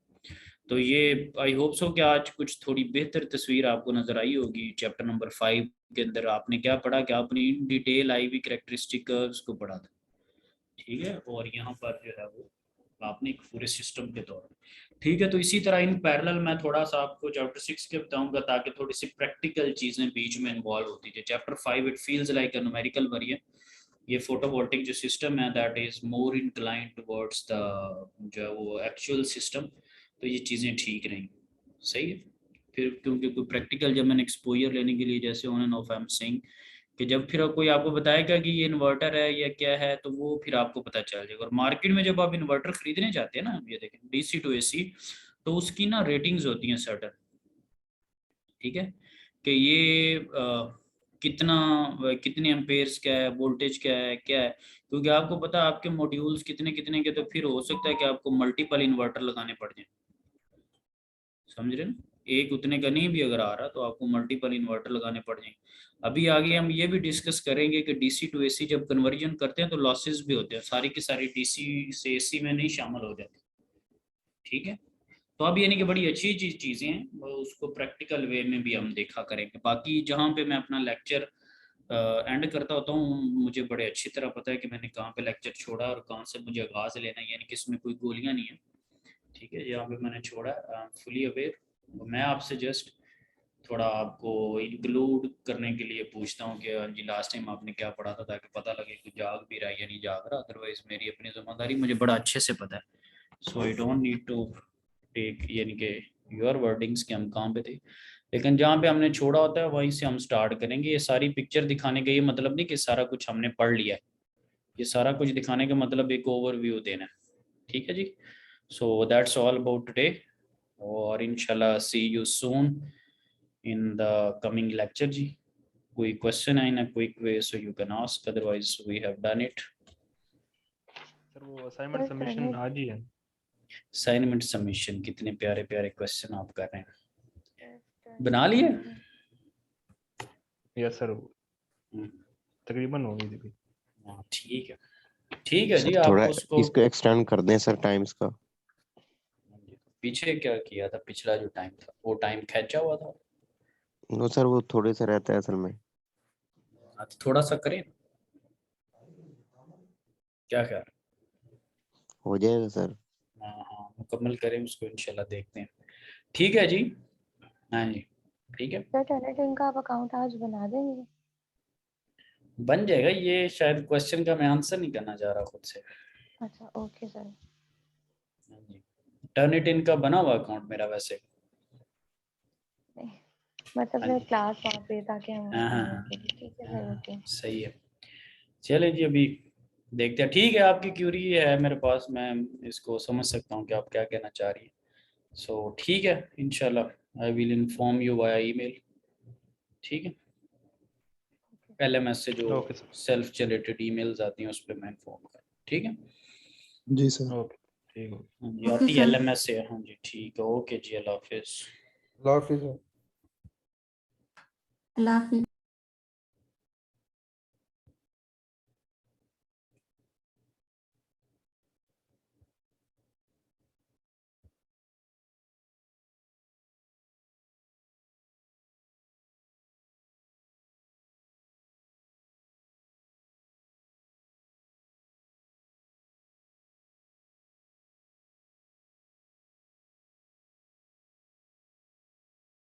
तो ये आई होप सो कि आज कुछ थोड़ी बेहतर तस्वीर आपको नज़र आई होगी। चैप्टर नंबर 5 के अंदर आपने क्या पढ़ा कि आपने इन डिटेल आई हुई कैरेक्टरिस्टिक कर्व्स को पढ़ा था। ठीक है, और यहाँ पर जो है वो आपने एक पूरे सिस्टम के तौर पर। ठीक है, तो इसी तरह इन पैरेलल मैं थोड़ा सा आपको चैप्टर 6 के बताऊंगा ताकि थोड़ी सी प्रैक्टिकल चीज़ें बीच में इन्वॉल्व होती है। Chapter 5 it feels like a numerical variant, ये फोटोवोल्टिक जो सिस्टम है that is more inclined towards the जो है वो एक्चुअल सिस्टम, तो ये चीज़ें ठीक रहेंगी। सही है, फिर क्योंकि कोई प्रैक्टिकल जब मैंने एक्सपोजर लेने के लिए जैसे on end of I am saying कि जब फिर कोई आपको बताएगा कि ये इन्वर्टर है या क्या है, तो वो फिर आपको पता चल जाएगा। और मार्केट में जब आप इन्वर्टर खरीदने जाते हैं ना, ये देखें DC टू AC, तो उसकी ना रेटिंग्स होती हैं सर्टन। ठीक है, कि ये कितना कितने एम्पेयर्स का है, वोल्टेज क्या है, क्या है, क्योंकि आपको पता है आपके मॉड्यूल्स कितने कितने के, तो फिर हो सकता है कि आपको मल्टीपल इन्वर्टर लगाने पड़ जाए। समझ रहे ना, एक उतने का नहीं भी अगर आ रहा तो आपको मल्टीपल इन्वर्टर लगाने पड़ जाएंगे। अभी आगे हम ये भी डिस्कस करेंगे कि डीसी टू एसी जब कन्वर्जन करते हैं तो लॉसेस भी होते हैं, सारी की सारी डीसी से एसी में नहीं शामिल हो जाती। ठीक है, तो अब यानी कि बड़ी अच्छी चीज़ें हैं, वो उसको प्रैक्टिकल वे में भी हम देखा करेंगे। बाकी जहाँ पे मैं अपना लेक्चर एंड करता होता हूँ, मुझे बड़े अच्छी तरह पता है कि मैंने कहाँ पे लेक्चर छोड़ा और कहाँ से मुझे आगाज़ लेना है, यानी कि इसमें कोई गोलियाँ नहीं है। ठीक है, जहाँ पे मैंने छोड़ा फुली अवेयर। मैं आपसे जस्ट थोड़ा आपको इंक्लूड करने के लिए पूछता हूँ कि जी लास्ट टाइम आपने क्या पढ़ा था, ताकि पता लगे कि जाग भी रहा है या नहीं जाग रहा। अदरवाइज मेरी अपनी जिम्मेदारी मुझे बड़ा अच्छे से पता है, so I don't need to take यानी कि योर वर्डिंग्स के हम कहाँ पे थे। लेकिन जहाँ पे हमने छोड़ा होता है वहीं से हम स्टार्ट करेंगे। ये सारी पिक्चर दिखाने का ये मतलब नहीं कि सारा कुछ हमने पढ़ लिया है, ये सारा कुछ दिखाने का मतलब एक ओवरव्यू देना है। ठीक है जी, so that's all about today, और इंशाल्लाह see you soon in the coming lecture जी। कोई क्वेश्चन है in a quick way so you can ask, otherwise we have done it. Sir वो असाइनमेंट सबमिशन आज ही है। असाइनमेंट सबमिशन, कितने प्यारे प्यारे क्वेश्चन आप कर रहे हैं, बना लिए? यस सर, तकरीबन हो गई थी। हाँ ठीक है, ठीक है जी। सर थोड़ा आप उसको इसको एक्सटेंड कर दें सर टाइम्स का। पीछे क्या किया था, पिछला जो टाइम था वो टाइम खींचा हुआ था। नो सर वो थोड़े से रहता है असल में। तो थोड़ा सा करें, क्या क्या हो जाएगा सर। हाँ मुकम्मल करें उसको, इंशाल्लाह देखते हैं। ठीक है जी, हाँ जी ठीक है, सर टर्निटिंग का आप अकाउंट आज बना देंगे? बन जाएगा। ये शायद क्वेश्चन का मैं आंसर नहीं करना चाह रहा खुद से। अच्छा ओके सर। हाँ जी, टर्निटिन का बना हुआ अकाउंट मेरा वैसे। मतलब हाँ मैं जी, क्लास वहाँ पे ताकि हम हाँ ठीक है सर ओके। सही है। चले जी अभी देखते हैं। ठीक है, आपकी क्यूरी है मेरे पास, मैं इसको समझ सकता हूँ कि आप क्या कहना चाह रही हैं। सो ठीक है, इंशाल्लाह I will inform you via email. ठीक है, LMS से जो okay sir. Self generated emails आती हैं उस पर मैं इन्फॉर्म कर। ठीक है जी सर। ओके ठीक हो। हाँ जी, आती है LMS से। हाँ जी ठीक है, ओके जी, अल्लाह हाफिज़। अल्लाह हाफिज़। अल्लाह हाफिज।